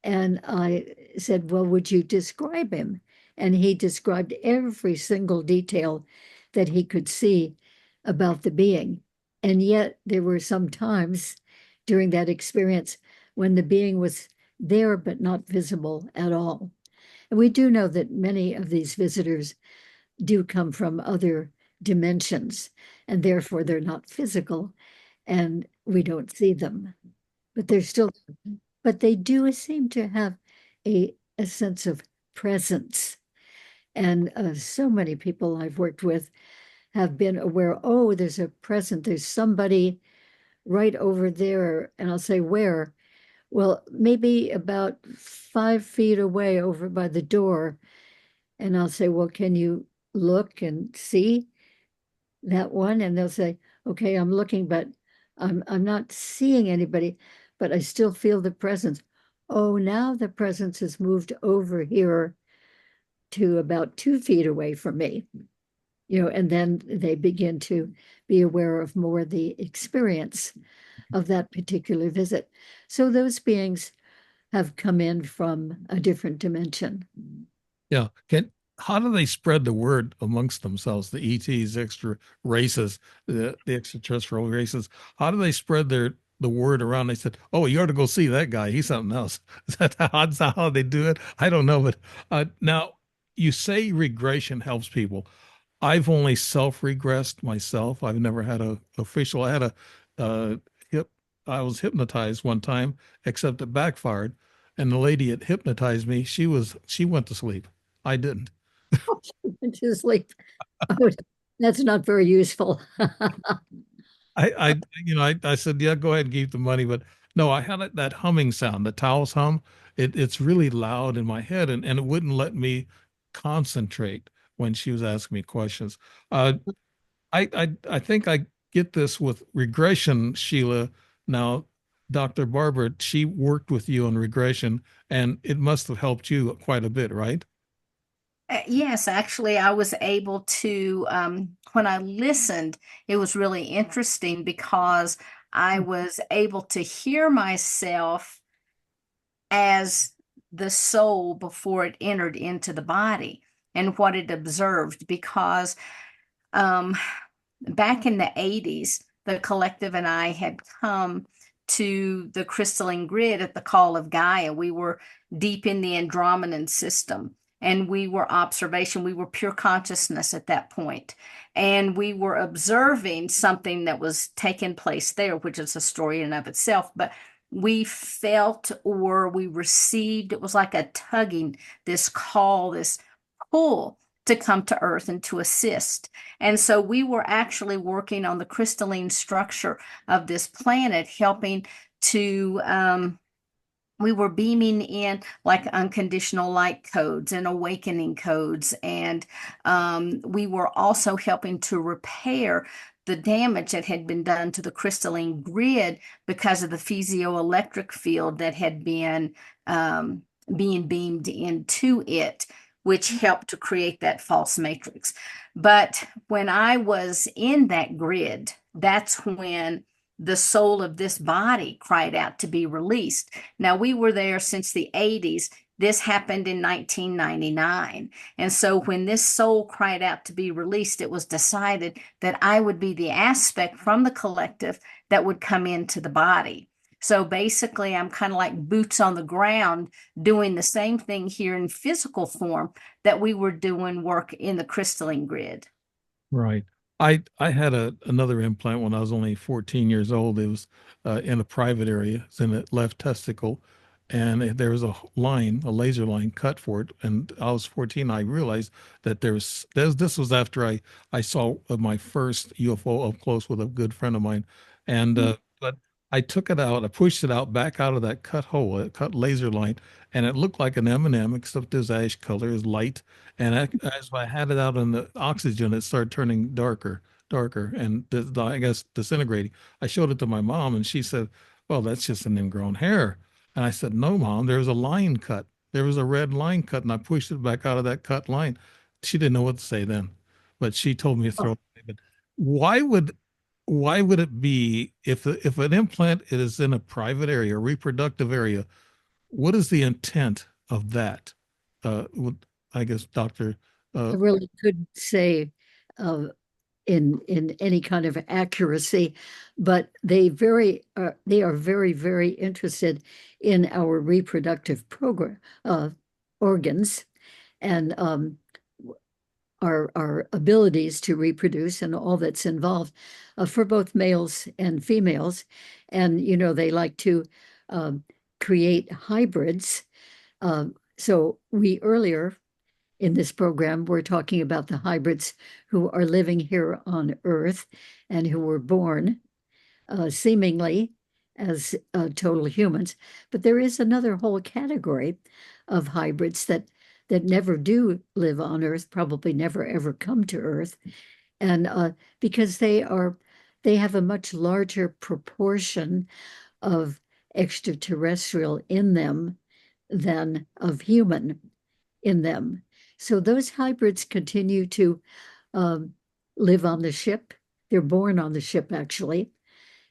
And I said, well, would you describe him? And he described every single detail that he could see about the being. And yet there were some times during that experience when the being was there but not visible at all. And we do know that many of these visitors do come from other dimensions, and therefore they're not physical and we don't see them. But they're still, but they do seem to have a sense of presence. And so many people I've worked with have been aware, oh, there's a present, there's somebody right over there. And I'll say, where? Well, maybe about 5 feet away over by the door. And I'll say, well, can you look and see that one? And they'll say, okay, I'm looking, but I'm not seeing anybody, but I still feel the presence. Oh, now the presence has moved over here to about 2 feet away from me. You know, and then they begin to be aware of more the experience of that particular visit. So those beings have come in from a different dimension. Yeah. How do they spread the word amongst themselves, the ETs, extra races, the extraterrestrial races? How do they spread the word around? They said, "Oh, you ought to go see that guy. He's something else." That's how they do it? I don't know, but now you say regression helps people. I've only self-regressed myself. I've never had a official. I had a hip. I was hypnotized one time, except it backfired, and the lady that hypnotized me, she went to sleep. I didn't. Just like, oh, that's not very useful. I said, yeah, go ahead and keep the money, but no, I had that humming sound, the towels hum. It's really loud in my head, and it wouldn't let me concentrate when she was asking me questions. Uh, I think I get this with regression, Sheila. Now, Dr. Barbara, she worked with you on regression, and it must have helped you quite a bit, right? Yes, actually, I was able to, when I listened, it was really interesting because I was able to hear myself as the soul before it entered into the body and what it observed, because back in the 80s, the collective and I had come to the crystalline grid at the call of Gaia. We were deep in the Andromedan system, and we were observation. We were pure consciousness at that point. And we were observing something that was taking place there, which is a story in and of itself. But we felt, or we received, it was like a tugging, this call, this pull to come to Earth and to assist. And so we were actually working on the crystalline structure of this planet, helping to, we were beaming in like unconditional light codes and awakening codes. And we were also helping to repair the damage that had been done to the crystalline grid because of the piezoelectric field that had been being beamed into it, which helped to create that false matrix. But when I was in that grid, that's when the soul of this body cried out to be released. Now, we were there since the 80s. This happened in 1999. And so when this soul cried out to be released, it was decided that I would be the aspect from the collective that would come into the body. So basically, I'm kind of like boots on the ground doing the same thing here in physical form that we were doing work in the crystalline grid. Right. I had another implant when I was only 14 years old. It was in a private area. It's in the left testicle, and there was a line, a laser line cut for it. And I was 14. I realized that this was after I saw my first UFO up close with a good friend of mine, and but I took it out. I pushed it out back out of that cut hole, a cut laser line, and it looked like an M&M, except it was ash color, it was light. And as I had it out in the oxygen, it started turning darker, and I guess disintegrating. I showed it to my mom, and she said, "Well, that's just an ingrown hair." And I said, "No, Mom, there was a line cut. There was a red line cut, and I pushed it back out of that cut line." She didn't know what to say then, but she told me to throw Oh, it away. But why would why would it be if an implant is in a private area, a reproductive area? What is the intent of that? I guess Doctor. I Uh, really couldn't say uh, in any kind of accuracy, but they are very, very interested in our reproductive program organs and our abilities to reproduce and all that's involved for both males and females. And they like to um, create hybrids. So we earlier in this program, we're talking about the hybrids who are living here on Earth and who were born seemingly as total humans. But there is another whole category of hybrids that never do live on Earth, probably never ever come to Earth, and because they have a much larger proportion of extraterrestrial in them than of human in them. So those hybrids continue to um, live on the ship. They're born on the ship, actually,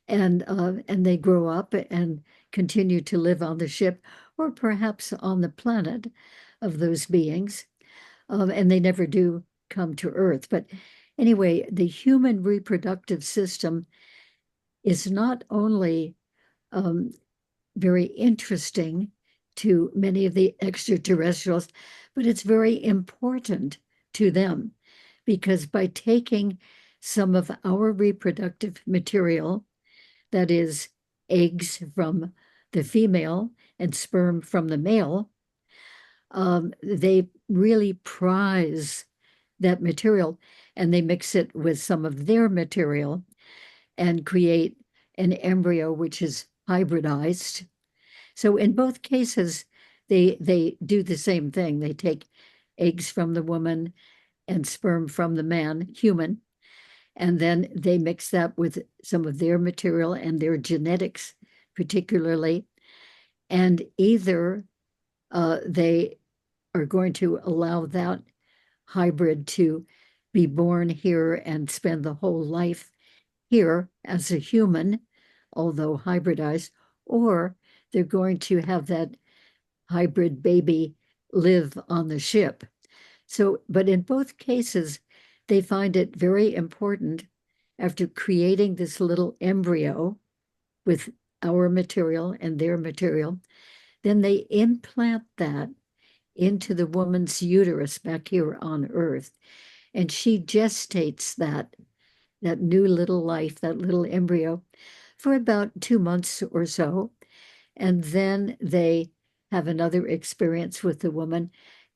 and they grow up and continue to live on the ship, or perhaps on the planet of those beings, and they never do come to Earth. But anyway, the human reproductive system is not only um, very interesting to many of the extraterrestrials, but it's very important to them because by taking some of our reproductive material, that is, eggs from the female and sperm from the male, they really prize that material and they mix it with some of their material and create an embryo which is hybridized. So in both cases, they do the same thing. They take eggs from the woman and sperm from the man, human, and then they mix that with some of their material and their genetics, particularly. And either they are going to allow that hybrid to be born here and spend the whole life here as a human, although hybridized, or they're going to have that hybrid baby live on the ship. So, but in both cases, they find it very important after creating this little embryo with our material and their material, then they implant that into the woman's uterus back here on Earth. And she gestates that new little life, that little embryo, for about 2 months or so. And then they have another experience with the woman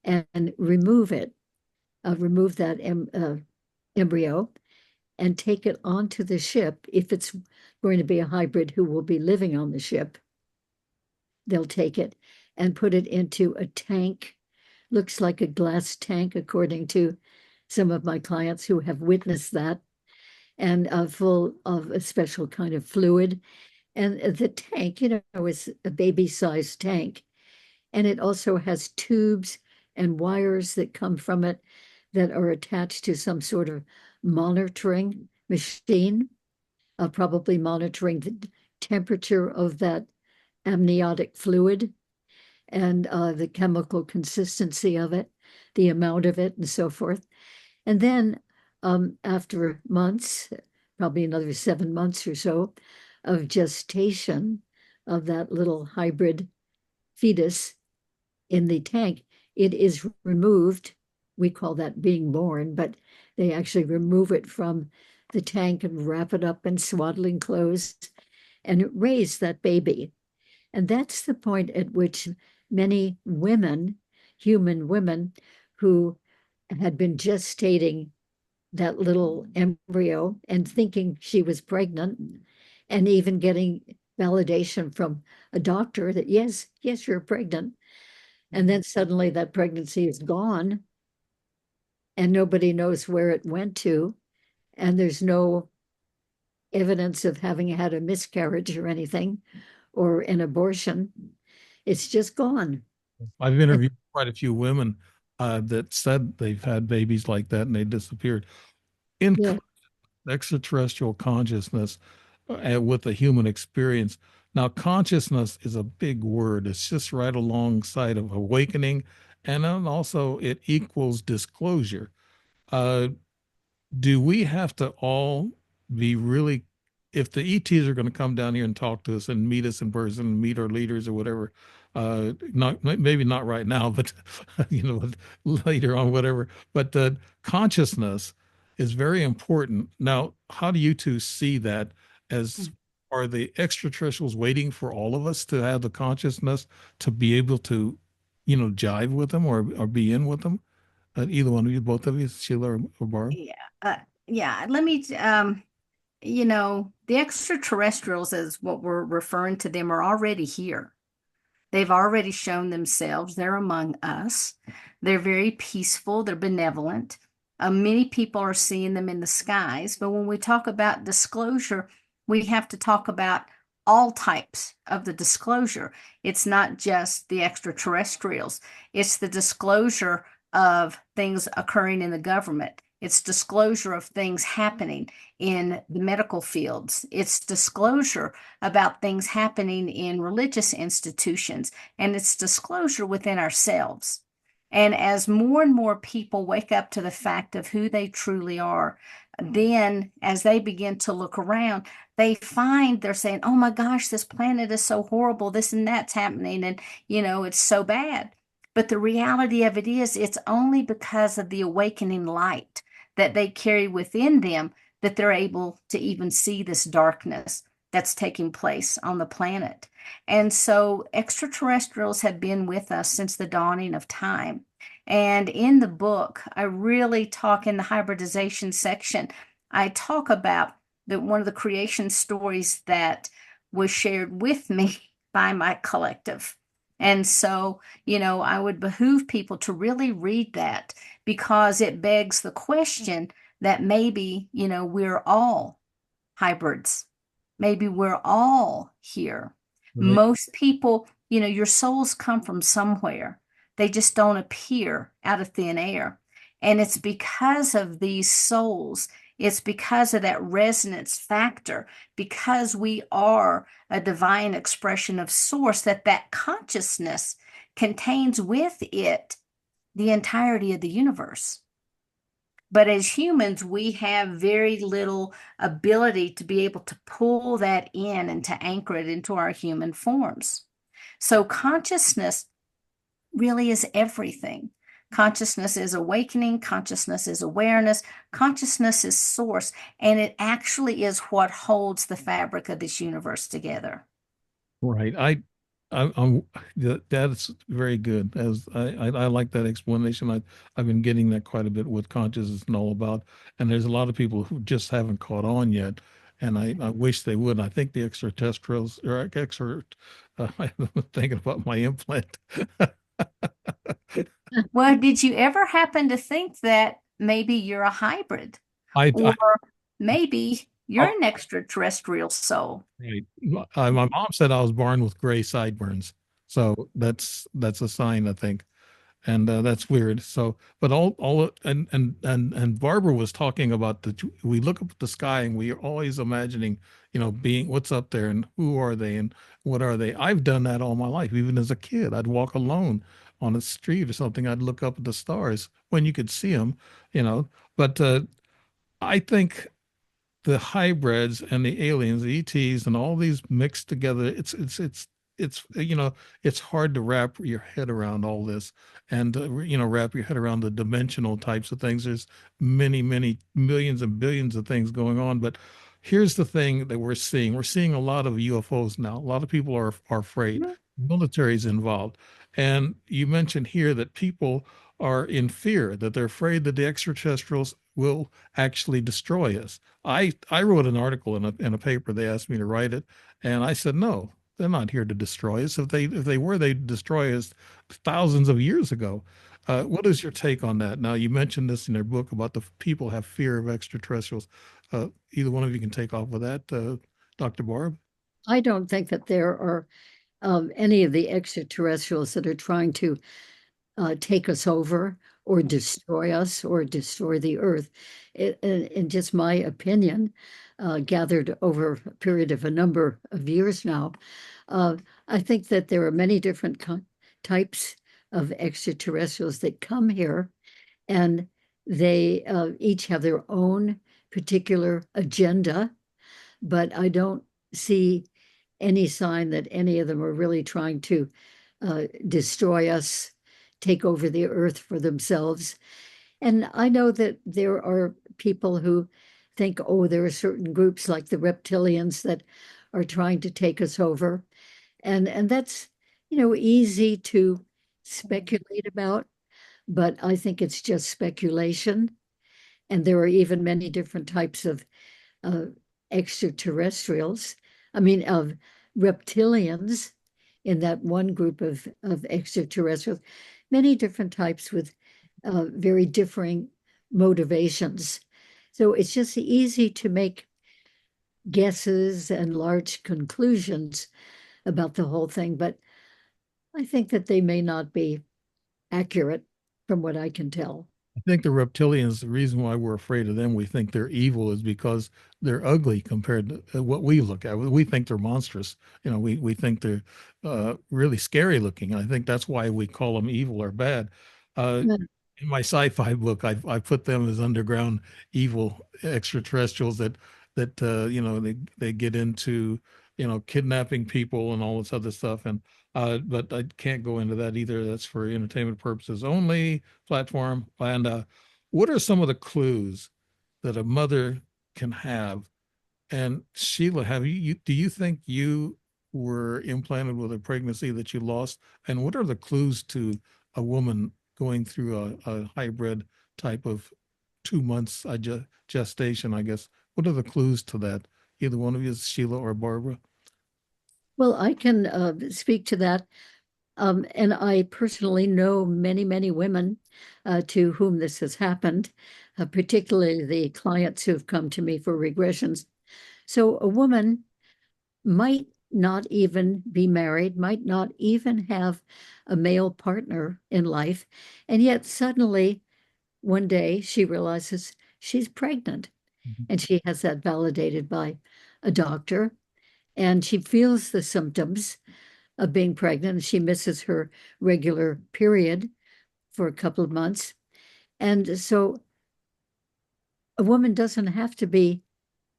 and remove it, remove that embryo and take it onto the ship. If it's going to be a hybrid who will be living on the ship, they'll take it and put it into a tank. Looks like a glass tank, according to some of my clients who have witnessed that, and full of a special kind of fluid. And the tank, is a baby-sized tank. And it also has tubes and wires that come from it that are attached to some sort of monitoring machine, probably monitoring the temperature of that amniotic fluid and the chemical consistency of it, the amount of it, and so forth. And then after months, probably another 7 months or so of gestation of that little hybrid fetus in the tank, it is removed. We call that being born, but they actually remove it from the tank and wrap it up in swaddling clothes and raise that baby. And that's the point at which many women, human women, who had been gestating that little embryo and thinking she was pregnant, and even getting validation from a doctor that, yes, you're pregnant. And then suddenly that pregnancy is gone and nobody knows where it went to. And there's no evidence of having had a miscarriage or anything or an abortion. It's just gone. I've interviewed quite a few women that said they've had babies like that and they disappeared. In Yeah. extraterrestrial consciousness with the human experience. Now, consciousness is a big word. It's just right alongside of awakening, and then also it equals disclosure. Uh, do we have to all be really, if the ETs are going to come down here and talk to us and meet us in person, and meet our leaders or whatever, not maybe not right now, but later on, whatever. But consciousness is very important. Now, how do you two see that? As are the extraterrestrials waiting for all of us to have the consciousness to be able to, jive with them or be in with them? Either one of you, both of you, Sheila or Barb? Yeah. Let me, the extraterrestrials, as what we're referring to them, are already here. They've already shown themselves. They're among us. They're very peaceful. They're benevolent. Many people are seeing them in the skies. But when we talk about disclosure, we have to talk about all types of the disclosure. It's not just the extraterrestrials. It's the disclosure of things occurring in the government. It's disclosure of things happening in the medical fields. It's disclosure about things happening in religious institutions, and it's disclosure within ourselves. And as more and more people wake up to the fact of who they truly are, then as they begin to look around, they find they're saying, oh my gosh, this planet is so horrible, this and that's happening, and it's so bad. But the reality of it is, it's only because of the awakening light that they carry within them that they're able to even see this darkness that's taking place on the planet. And so extraterrestrials have been with us since the dawning of time. And in the book, I really talk in the hybridization section, I talk about one of the creation stories that was shared with me by my collective. And so, I would behoove people to really read that, because it begs the question that maybe, we're all hybrids. Maybe we're all here. Right. Most people, your souls come from somewhere. They just don't appear out of thin air. And it's because of these souls, it's because of that resonance factor, because we are a divine expression of source, that consciousness contains with it the entirety of the universe. But as humans, we have very little ability to be able to pull that in and to anchor it into our human forms. So consciousness really is everything. Consciousness is awakening, consciousness is awareness, consciousness is source, and it actually is what holds the fabric of this universe together. Right. I'm that's very good. As I like that explanation. I've been getting that quite a bit with consciousness and all about. And there's a lot of people who just haven't caught on yet. And I wish they would. I think the extraterrestrials or I'm thinking about my implant. Well, did you ever happen to think that maybe you're a hybrid? I, Or I maybe you're oh, an extraterrestrial soul? right. My mom said I was born with gray sideburns, so that's a sign, I think. And that's weird. So, but all and Barbara was talking about we look up at the sky and we are always imagining, being what's up there and who are they and what are they. I've done that all my life. Even as a kid, I'd walk alone on a street or something. I'd look up at the stars when you could see them, you know. But I think the hybrids and the aliens, the ETs, and all these mixed together. It's hard to wrap your head around all this, and wrap your head around the dimensional types of things. There's many, many millions and billions of things going on, but here's the thing that we're seeing. We're seeing a lot of UFOs now. A lot of people are afraid. Military is involved, and you mentioned here that people are in fear, that they're afraid that the extraterrestrials will actually destroy us. I wrote an article in a paper. They asked me to write it, and I said no. They're not here to destroy us. If they were, they'd destroy us thousands of years ago. What is your take on that? Now, you mentioned this in your book about the people have fear of extraterrestrials. Either one of you can take off with that, Dr. Barb. I don't think that there are any of the extraterrestrials that are trying to take us over or destroy us or destroy the earth. In just my opinion, gathered over a period of a number of years now, I think that there are many different types of extraterrestrials that come here, and they each have their own particular agenda, but I don't see any sign that any of them are really trying to destroy us, take over the earth for themselves. And I know that there are people who think, oh, there are certain groups like the reptilians that are trying to take us over. And that's, easy to speculate about, but I think it's just speculation. And there are even many different types of uh, extraterrestrials, I mean, of reptilians in that one group of extraterrestrials, many different types with very differing motivations. So it's just easy to make guesses and large conclusions about the whole thing, but I think that they may not be accurate from what I can tell. I think the reptilians, the reason why we're afraid of them, we think they're evil, is because they're ugly compared to what we look at. We think they're monstrous. We think they're really scary looking. I think that's why we call them evil or bad. Uh, Yeah. in my sci-fi book, I put them as underground evil extraterrestrials that they get into kidnapping people and all this other stuff. And but I can't go into that either. That's for entertainment purposes only platform. And what are some of the clues that a mother can have? And Sheila, do you think you were implanted with a pregnancy that you lost? And what are the clues to a woman going through a hybrid type of 2 months gestation, I guess? What are the clues to that? Either one of you, Sheila or Barbara? Well, I can speak to that. And I personally know many, many women to whom this has happened, particularly the clients who have come to me for regressions. So a woman might not even be married, might not even have a male partner in life, and yet suddenly one day she realizes she's pregnant, and she has that validated by a doctor, and she feels the symptoms of being pregnant. She misses her regular period for a couple of months. And so a woman doesn't have to be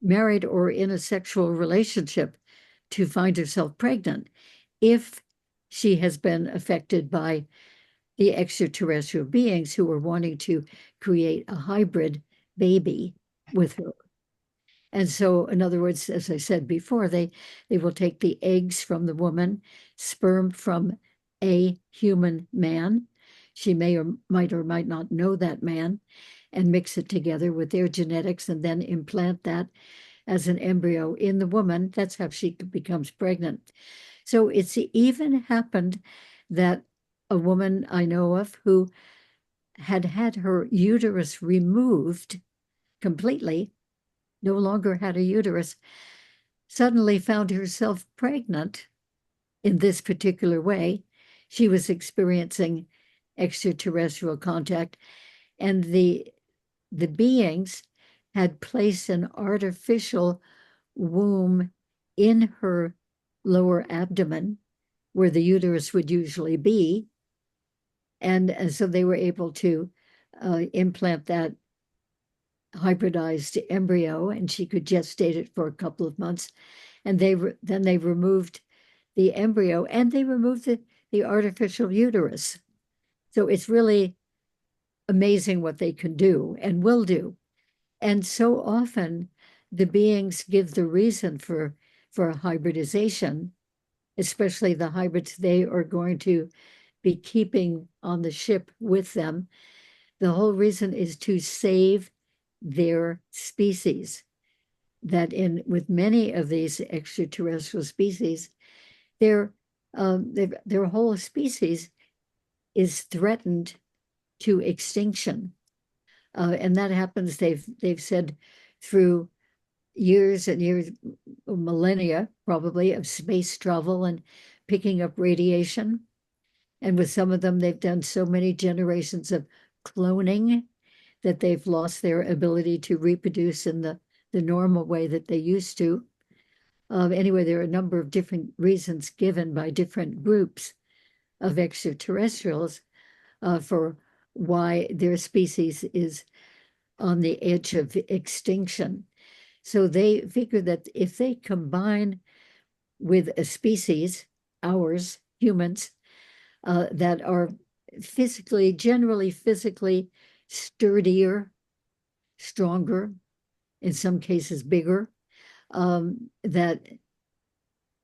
married or in a sexual relationship to find herself pregnant if she has been affected by the extraterrestrial beings who are wanting to create a hybrid baby with her. And so, in other words, as I said before, they will take the eggs from the woman, sperm from a human man. She may or might not know that man, and mix it together with their genetics and then implant that as an embryo in the woman. That's how she becomes pregnant. So it's even happened that a woman I know of who had had her uterus removed completely, no longer had a uterus, suddenly found herself pregnant in this particular way. She was experiencing extraterrestrial contact, and the beings had placed an artificial womb in her lower abdomen where the uterus would usually be. And so they were able to implant that hybridized embryo, and she could gestate it for a couple of months. And then they removed the embryo and they removed the artificial uterus. So it's really amazing what they can do and will do. And so often the beings give the reason for hybridization, especially the hybrids they are going to be keeping on the ship with them. The whole reason is to save their species. That with many of these extraterrestrial species, their whole species is threatened to extinction. And that happens, they've said, through years and years, millennia probably, of space travel and picking up radiation. And with some of them, they've done so many generations of cloning that they've lost their ability to reproduce in the normal way that they used to. Anyway, there are a number of different reasons given by different groups of extraterrestrials for why their species is on the edge of extinction. So they figure that if they combine with a species, ours, humans, that are generally physically sturdier, stronger, in some cases bigger, that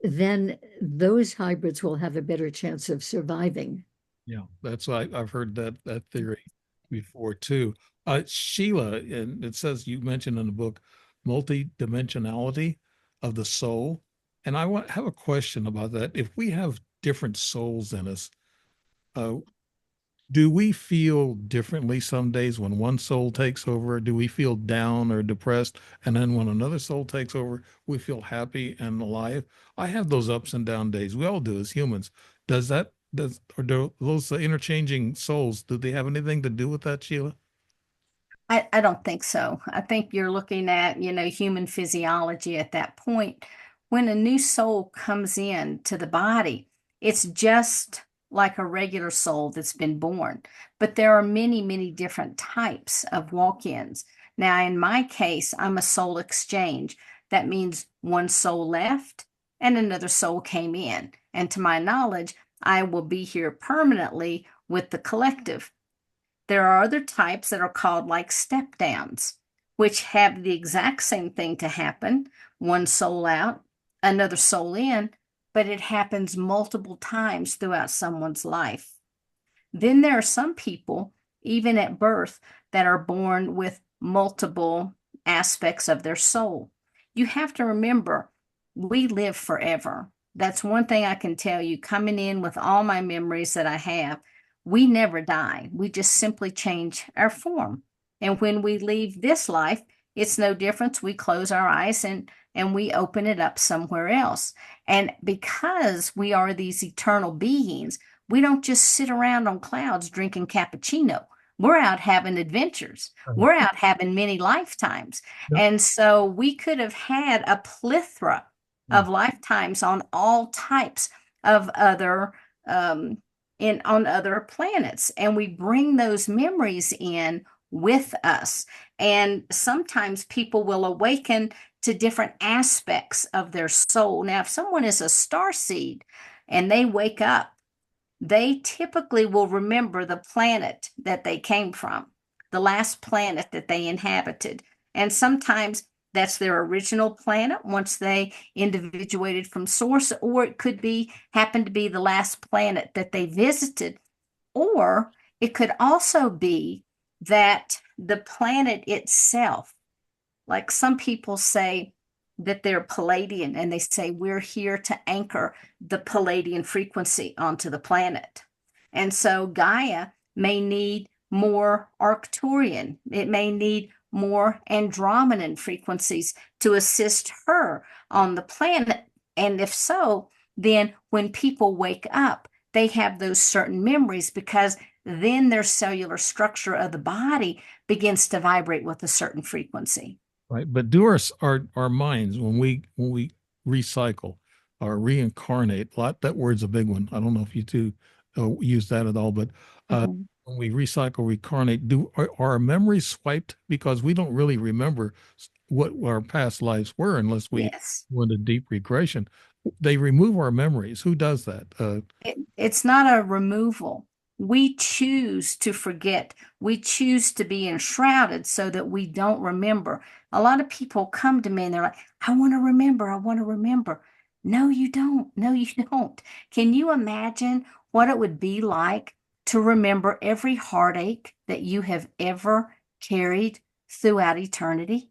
then those hybrids will have a better chance of surviving. Yeah, that's why I've heard that theory before too. Sheila, and it says you mentioned in the book multidimensionality of the soul, and have a question about that. If we have different souls in us, uh, do we feel differently some days when one soul takes over? Do we feel down or depressed? And then when another soul takes over, we feel happy and alive? I have those ups and down days. We all do as humans. Or do those interchanging souls, do they have anything to do with that, Sheila? I don't think so. I think you're looking at, human physiology at that point. When a new soul comes in to the body, it's just like a regular soul that's been born. But there are many, many different types of walk-ins. Now, in my case, I'm a soul exchange. That means one soul left and another soul came in. And to my knowledge, I will be here permanently with the collective. There are other types that are called like step downs, which have the exact same thing to happen. One soul out, another soul in, but it happens multiple times throughout someone's life. Then there are some people, even at birth, that are born with multiple aspects of their soul. You have to remember, we live forever. That's one thing I can tell you, coming in with all my memories that I have. We never die. We just simply change our form. And when we leave this life, it's no difference. We close our eyes and we open it up somewhere else. And because we are these eternal beings, we don't just sit around on clouds drinking cappuccino. We're out having adventures. We're out having many lifetimes. Yep. And so we could have had a plethora of lifetimes on all types of other on other planets, and we bring those memories in with us. And sometimes people will awaken to different aspects of their soul. Now, if someone is a starseed and they wake up, they typically will remember the planet that they came from, the last planet that they inhabited. And sometimes that's their original planet once they individuated from source, or it could be happen to be the last planet that they visited. Or it could also be that the planet itself, like some people say that they're Palladian, and they say we're here to anchor the Palladian frequency onto the planet. And so Gaia may need more Arcturian, it may need more Andromedan frequencies to assist her on the planet. And if so, then when people wake up, they have those certain memories because then their cellular structure of the body begins to vibrate with a certain frequency. Right. But do our minds, when we recycle or reincarnate, that word's a big one. I don't know if you two use that at all, but Mhm. when we recycle, reincarnate, are our memories swiped because we don't really remember what our past lives were unless we Yes. went a deep regression. They remove our memories. Who does that? It's not a removal. We choose to forget. We choose to be enshrouded so that we don't remember. A lot of people come to me and they're like, I want to remember. I want to remember. No, you don't. No, you don't. Can you imagine what it would be like to remember every heartache that you have ever carried throughout eternity?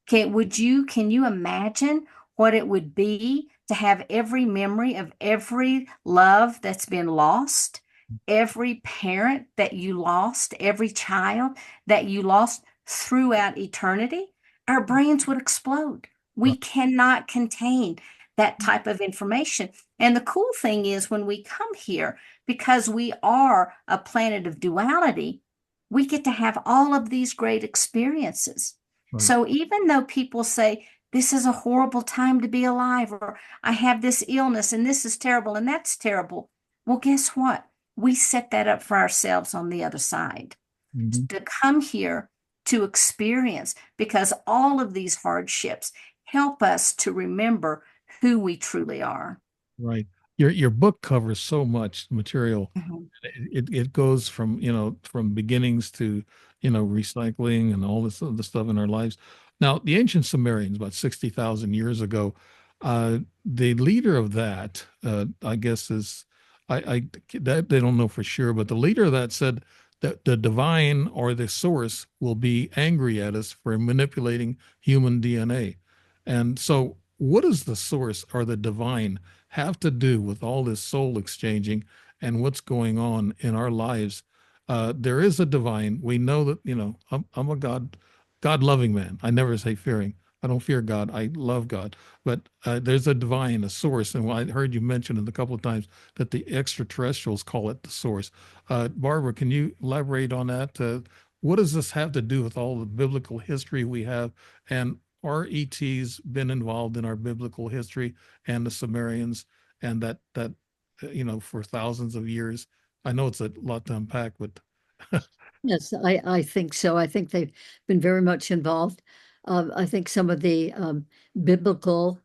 Can you imagine what it would be to have every memory of every love that's been lost, every parent that you lost, every child that you lost throughout eternity? Our brains would explode. We cannot contain that type of information. And the cool thing is when we come here, because we are a planet of duality, we get to have all of these great experiences. Right. So even though people say, this is a horrible time to be alive, or I have this illness and this is terrible and that's terrible, well, guess what? We set that up for ourselves on the other side Mhm. to come here to experience, because all of these hardships help us to remember who we truly are. Right. Your book covers so much material. Mhm. It goes from, from beginnings to, recycling and all this other stuff in our lives. Now, the ancient Sumerians, about 60,000 years ago, the leader of that, I guess is, I that they don't know for sure, but the leader of that said that the divine or the source will be angry at us for manipulating human DNA. And so, what does the source or the divine have to do with all this soul exchanging and what's going on in our lives? There is a divine. We know that, I'm a God loving man. I never say fearing. I don't fear God. I love God. But there's a divine, a source. And I heard you mention it a couple of times that the extraterrestrials call it the source. Barbara, can you elaborate on that? What does this have to do with all the biblical history we have? And are ETs been involved in our biblical history and the Sumerians and for thousands of years? I know it's a lot to unpack, but Yes, I think so. I think they've been very much involved. I think some of the biblical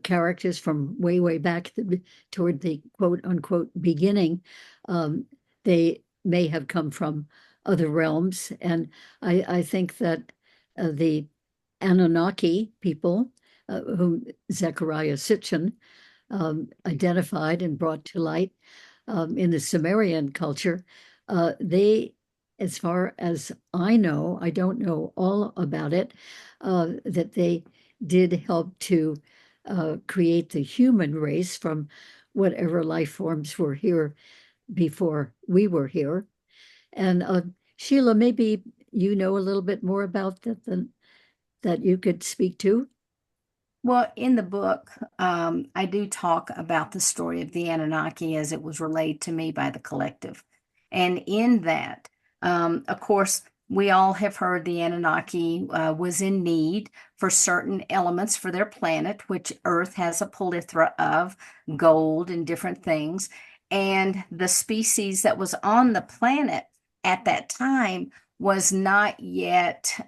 characters from way, way back toward the quote unquote beginning, um, they may have come from other realms. And I think that the Anunnaki people, whom Zechariah Sitchin identified and brought to light in the Sumerian culture, they, as far as I know, I don't know all about it, that they did help to create the human race from whatever life forms were here before we were here. And Sheila, maybe you know a little bit more about that than that you could speak to. Well, in the book, I do talk about the story of the Anunnaki as it was relayed to me by the collective. And in that, of course, we all have heard the Anunnaki was in need for certain elements for their planet, which Earth has a plethora of gold and different things. And the species that was on the planet at that time was not yet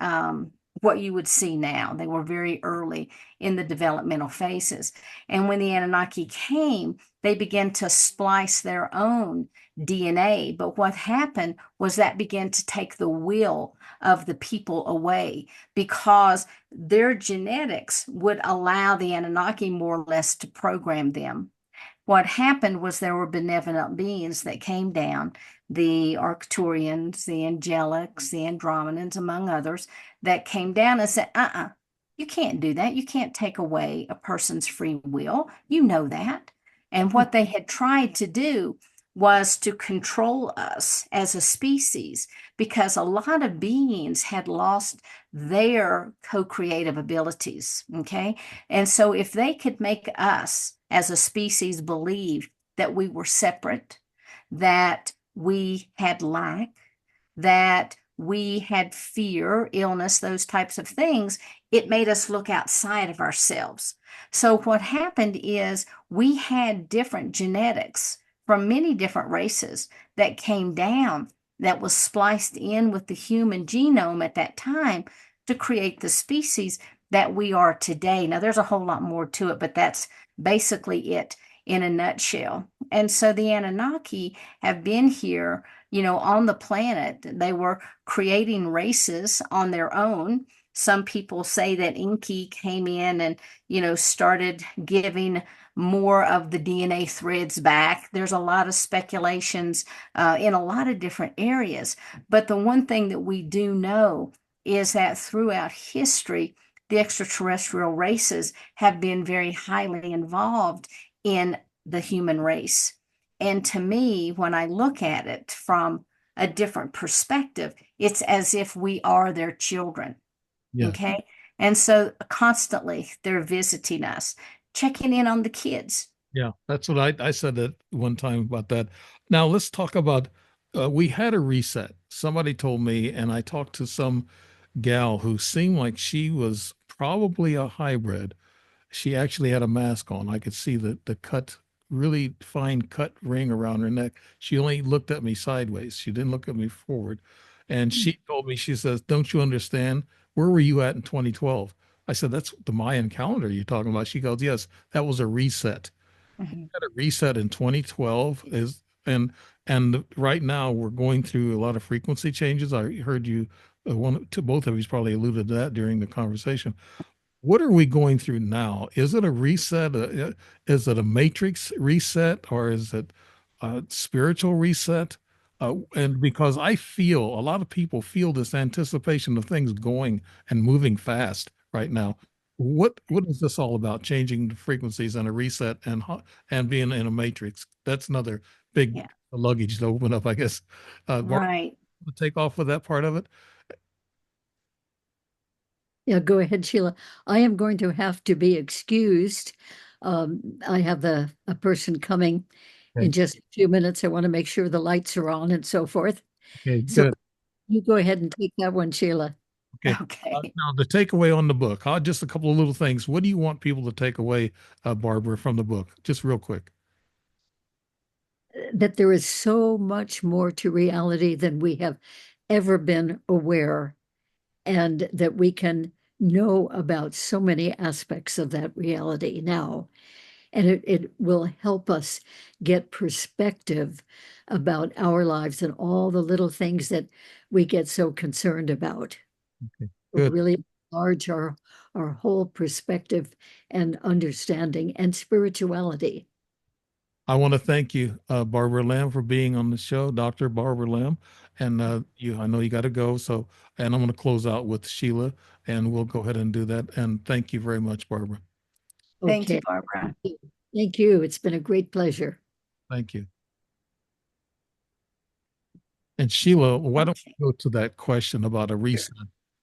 what you would see now. They were very early in the developmental phases. And when the Anunnaki came, they began to splice their own DNA. But what happened was that began to take the will of the people away because their genetics would allow the Anunnaki more or less to program them. What happened was there were benevolent beings that came down, the Arcturians, the Angelics, the Andromedans, among others, that came down and said, you can't do that. You can't take away a person's free will. You know that. And what they had tried to do was to control us as a species because a lot of beings had lost their co-creative abilities. Okay. And so if they could make us as a species believe that we were separate, that we had lack, that we had fear, illness, those types of things, it made us look outside of ourselves. So what happened is we had different genetics from many different races that came down that was spliced in with the human genome at that time to create the species that we are today. Now, there's a whole lot more to it, but that's basically it in a nutshell. And so the Anunnaki have been here, on the planet. They were creating races on their own. Some people say that Enki came in and, started giving more of the DNA threads back. There's a lot of speculations in a lot of different areas. But the one thing that we do know is that throughout history, the extraterrestrial races have been very highly involved in the human race. And to me, when I look at it from a different perspective, it's as if we are their children. Yeah. Okay. And so constantly they're visiting us, checking in on the kids. Yeah, that's what I said at one time about that. Now let's talk about we had a reset. Somebody told me, and I talked to some gal who seemed like she was probably a hybrid. She actually had a mask on. I could see the cut, really fine cut ring around her neck. She only looked at me sideways. She didn't look at me forward. And she told me, she says, "Don't you understand? Where were you at in 2012?" I said, "That's the Mayan calendar you're talking about." She goes, "Yes, that was a reset. Mhm. Had a reset in 2012 is and right now we're going through a lot of frequency changes. I heard you one to both of you probably alluded to that during the conversation. What are we going through now? Is it a reset? Is it a matrix reset, or is it a spiritual reset? And because I feel a lot of people feel this anticipation of things going and moving fast right now. What is this all about? Changing the frequencies and a reset and being in a matrix. That's another big Yeah. luggage to open up, I guess. Barbara, Right. take off with that part of it. Yeah, go ahead, Sheila. I am going to have to be excused. I have a person coming in Okay. just a few minutes. I want to make sure the lights are on and so forth. Okay, So good. you go ahead and take that one, Sheila. Okay. Okay. Now, the takeaway on the book, just a couple of little things. What do you want people to take away, Barbara, from the book? Just real quick. That there is so much more to reality than we have ever been aware, and that we can know about so many aspects of that reality now. And it will help us get perspective about our lives and all the little things that we get so concerned about. Okay. It'll Good. really enlarge our whole perspective and understanding and spirituality. I want to thank you, Barbara Lamb, for being on the show, Dr. Barbara Lamb. And I know you got to go. So, and I'm going to close out with Sheila, and we'll go ahead and do that. And thank you very much, Barbara. Thank you, Okay. Barbara. Thank you. It's been a great pleasure. Thank you. And Sheila, why don't Okay. we go to that question about a reset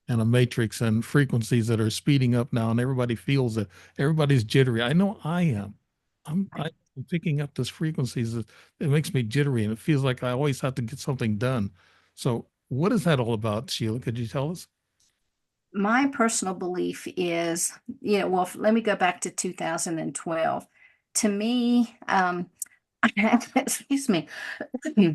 and a matrix and frequencies that are speeding up now, and everybody feels it. Everybody's jittery. I know I am. I'm picking up this frequencies. It makes me jittery, and it feels like I always have to get something done. So What is that all about, Sheila? Could you tell us? My personal belief is, well, let me go back to 2012. To me, excuse me,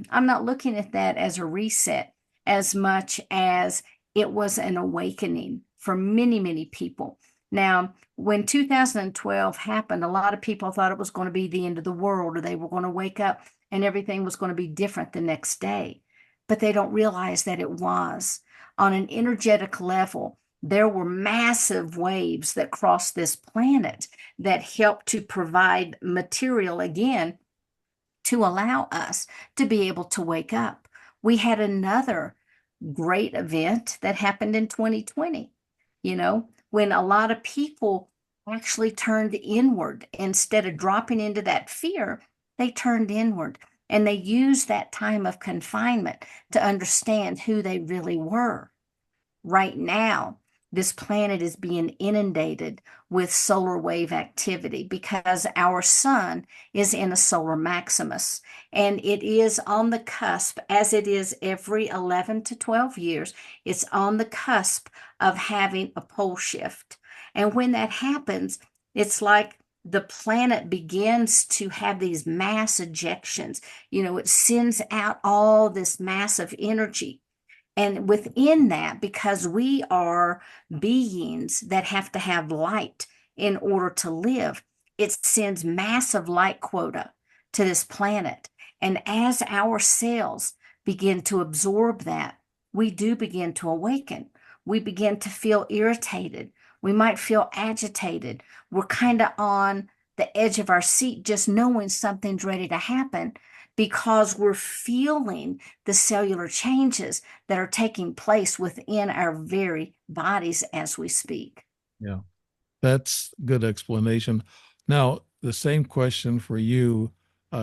I'm not looking at that as a reset as much as it was an awakening for many, many people. Now, when 2012 happened, a lot of people thought it was going to be the end of the world, or they were going to wake up and everything was going to be different the next day. But they don't realize that it was. On an energetic level, there were massive waves that crossed this planet that helped to provide material again to allow us to be able to wake up. We had another great event that happened in 2020, when a lot of people actually turned inward instead of dropping into that fear, they turned inward and they used that time of confinement to understand who they really were. Right now, this planet is being inundated with solar wave activity because our sun is in a solar maximus, and it is on the cusp, as it is every 11 to 12 years, it's on the cusp of having a pole shift. And when that happens, it's like the planet begins to have these mass ejections. It sends out all this massive energy. And within that, because we are beings that have to have light in order to live, it sends massive light quota to this planet. And as our cells begin to absorb that, we do begin to awaken. We begin to feel irritated. We might feel agitated. We're kind of on the edge of our seat, just knowing something's ready to happen because we're feeling the cellular changes that are taking place within our very bodies as we speak. Yeah, that's good explanation. Now, the same question for you,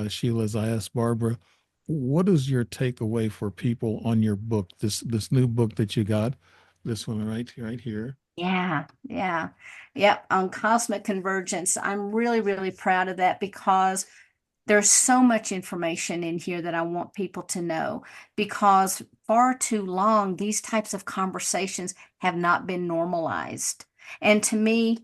Sheila, as I asked Barbara. What is your takeaway for people on your book, this new book that you got, this one right here? Yeah, yeah, yep. On Cosmic Convergence, I'm really, really proud of that because there's so much information in here that I want people to know because far too long, these types of conversations have not been normalized. And to me,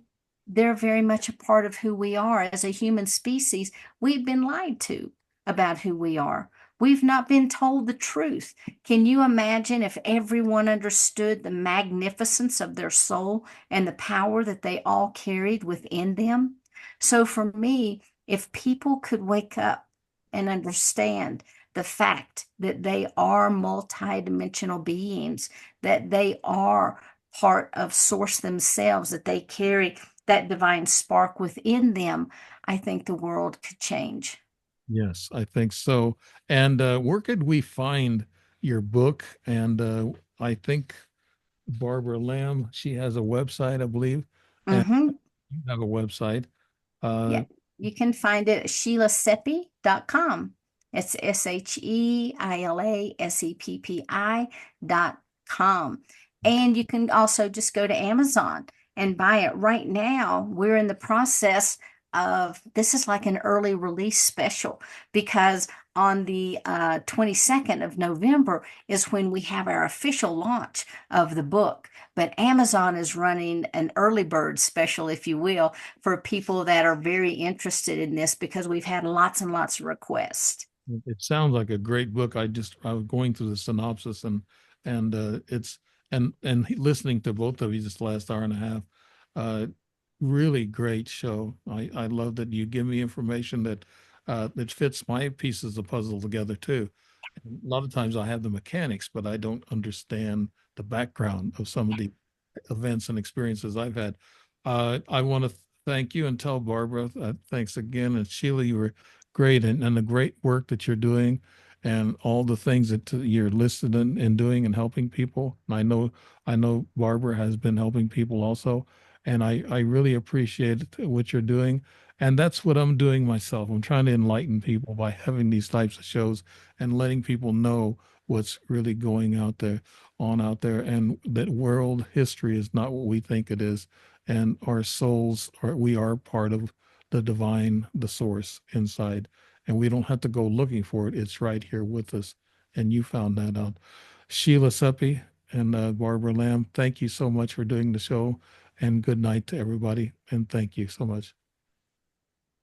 they're very much a part of who we are as a human species. We've been lied to about who we are. We've not been told the truth. Can you imagine if everyone understood the magnificence of their soul and the power that they all carried within them? So for me, if people could wake up and understand the fact that they are multidimensional beings, that they are part of source themselves, that they carry that divine spark within them, I think the world could change. Yes, I think so. And where could we find your book? And I think Barbara Lamb, she has a website, I believe, and Mm-hmm. you have a website. Uh, Yeah, you can find it at SheilaSeppi.com. It's SheilaSeppi.com. And you can also just go to Amazon and buy it right now. We're in the process of this is like an early release special because on the 22nd of November is when we have our official launch of the book. But Amazon is running an early bird special, if you will, for people that are very interested in this because we've had lots and lots of requests. it sounds like a great book. I was going through the synopsis and it's and listening to both of you this last hour and a half. Uh, Really great show. I love that you give me information that fits my pieces of puzzle together too. A lot of times I have the mechanics, but I don't understand the background of some of the events and experiences I've had. I want to thank you and tell Barbara, thanks again. And Sheila, you were great and the great work that you're doing and all the things that you're listed in doing and helping people. And I know Barbara has been helping people also. And I really appreciate what you're doing. And that's what I'm doing myself. I'm trying to enlighten people by having these types of shows and letting people know what's really going out there, and that world history is not what we think it is. And our souls are, we are part of the divine, the source inside. And we don't have to go looking for it. It's right here with us. And you found that out. Sheila Seppi and Barbara Lamb, thank you so much for doing the show, and good night to everybody. And thank you so much.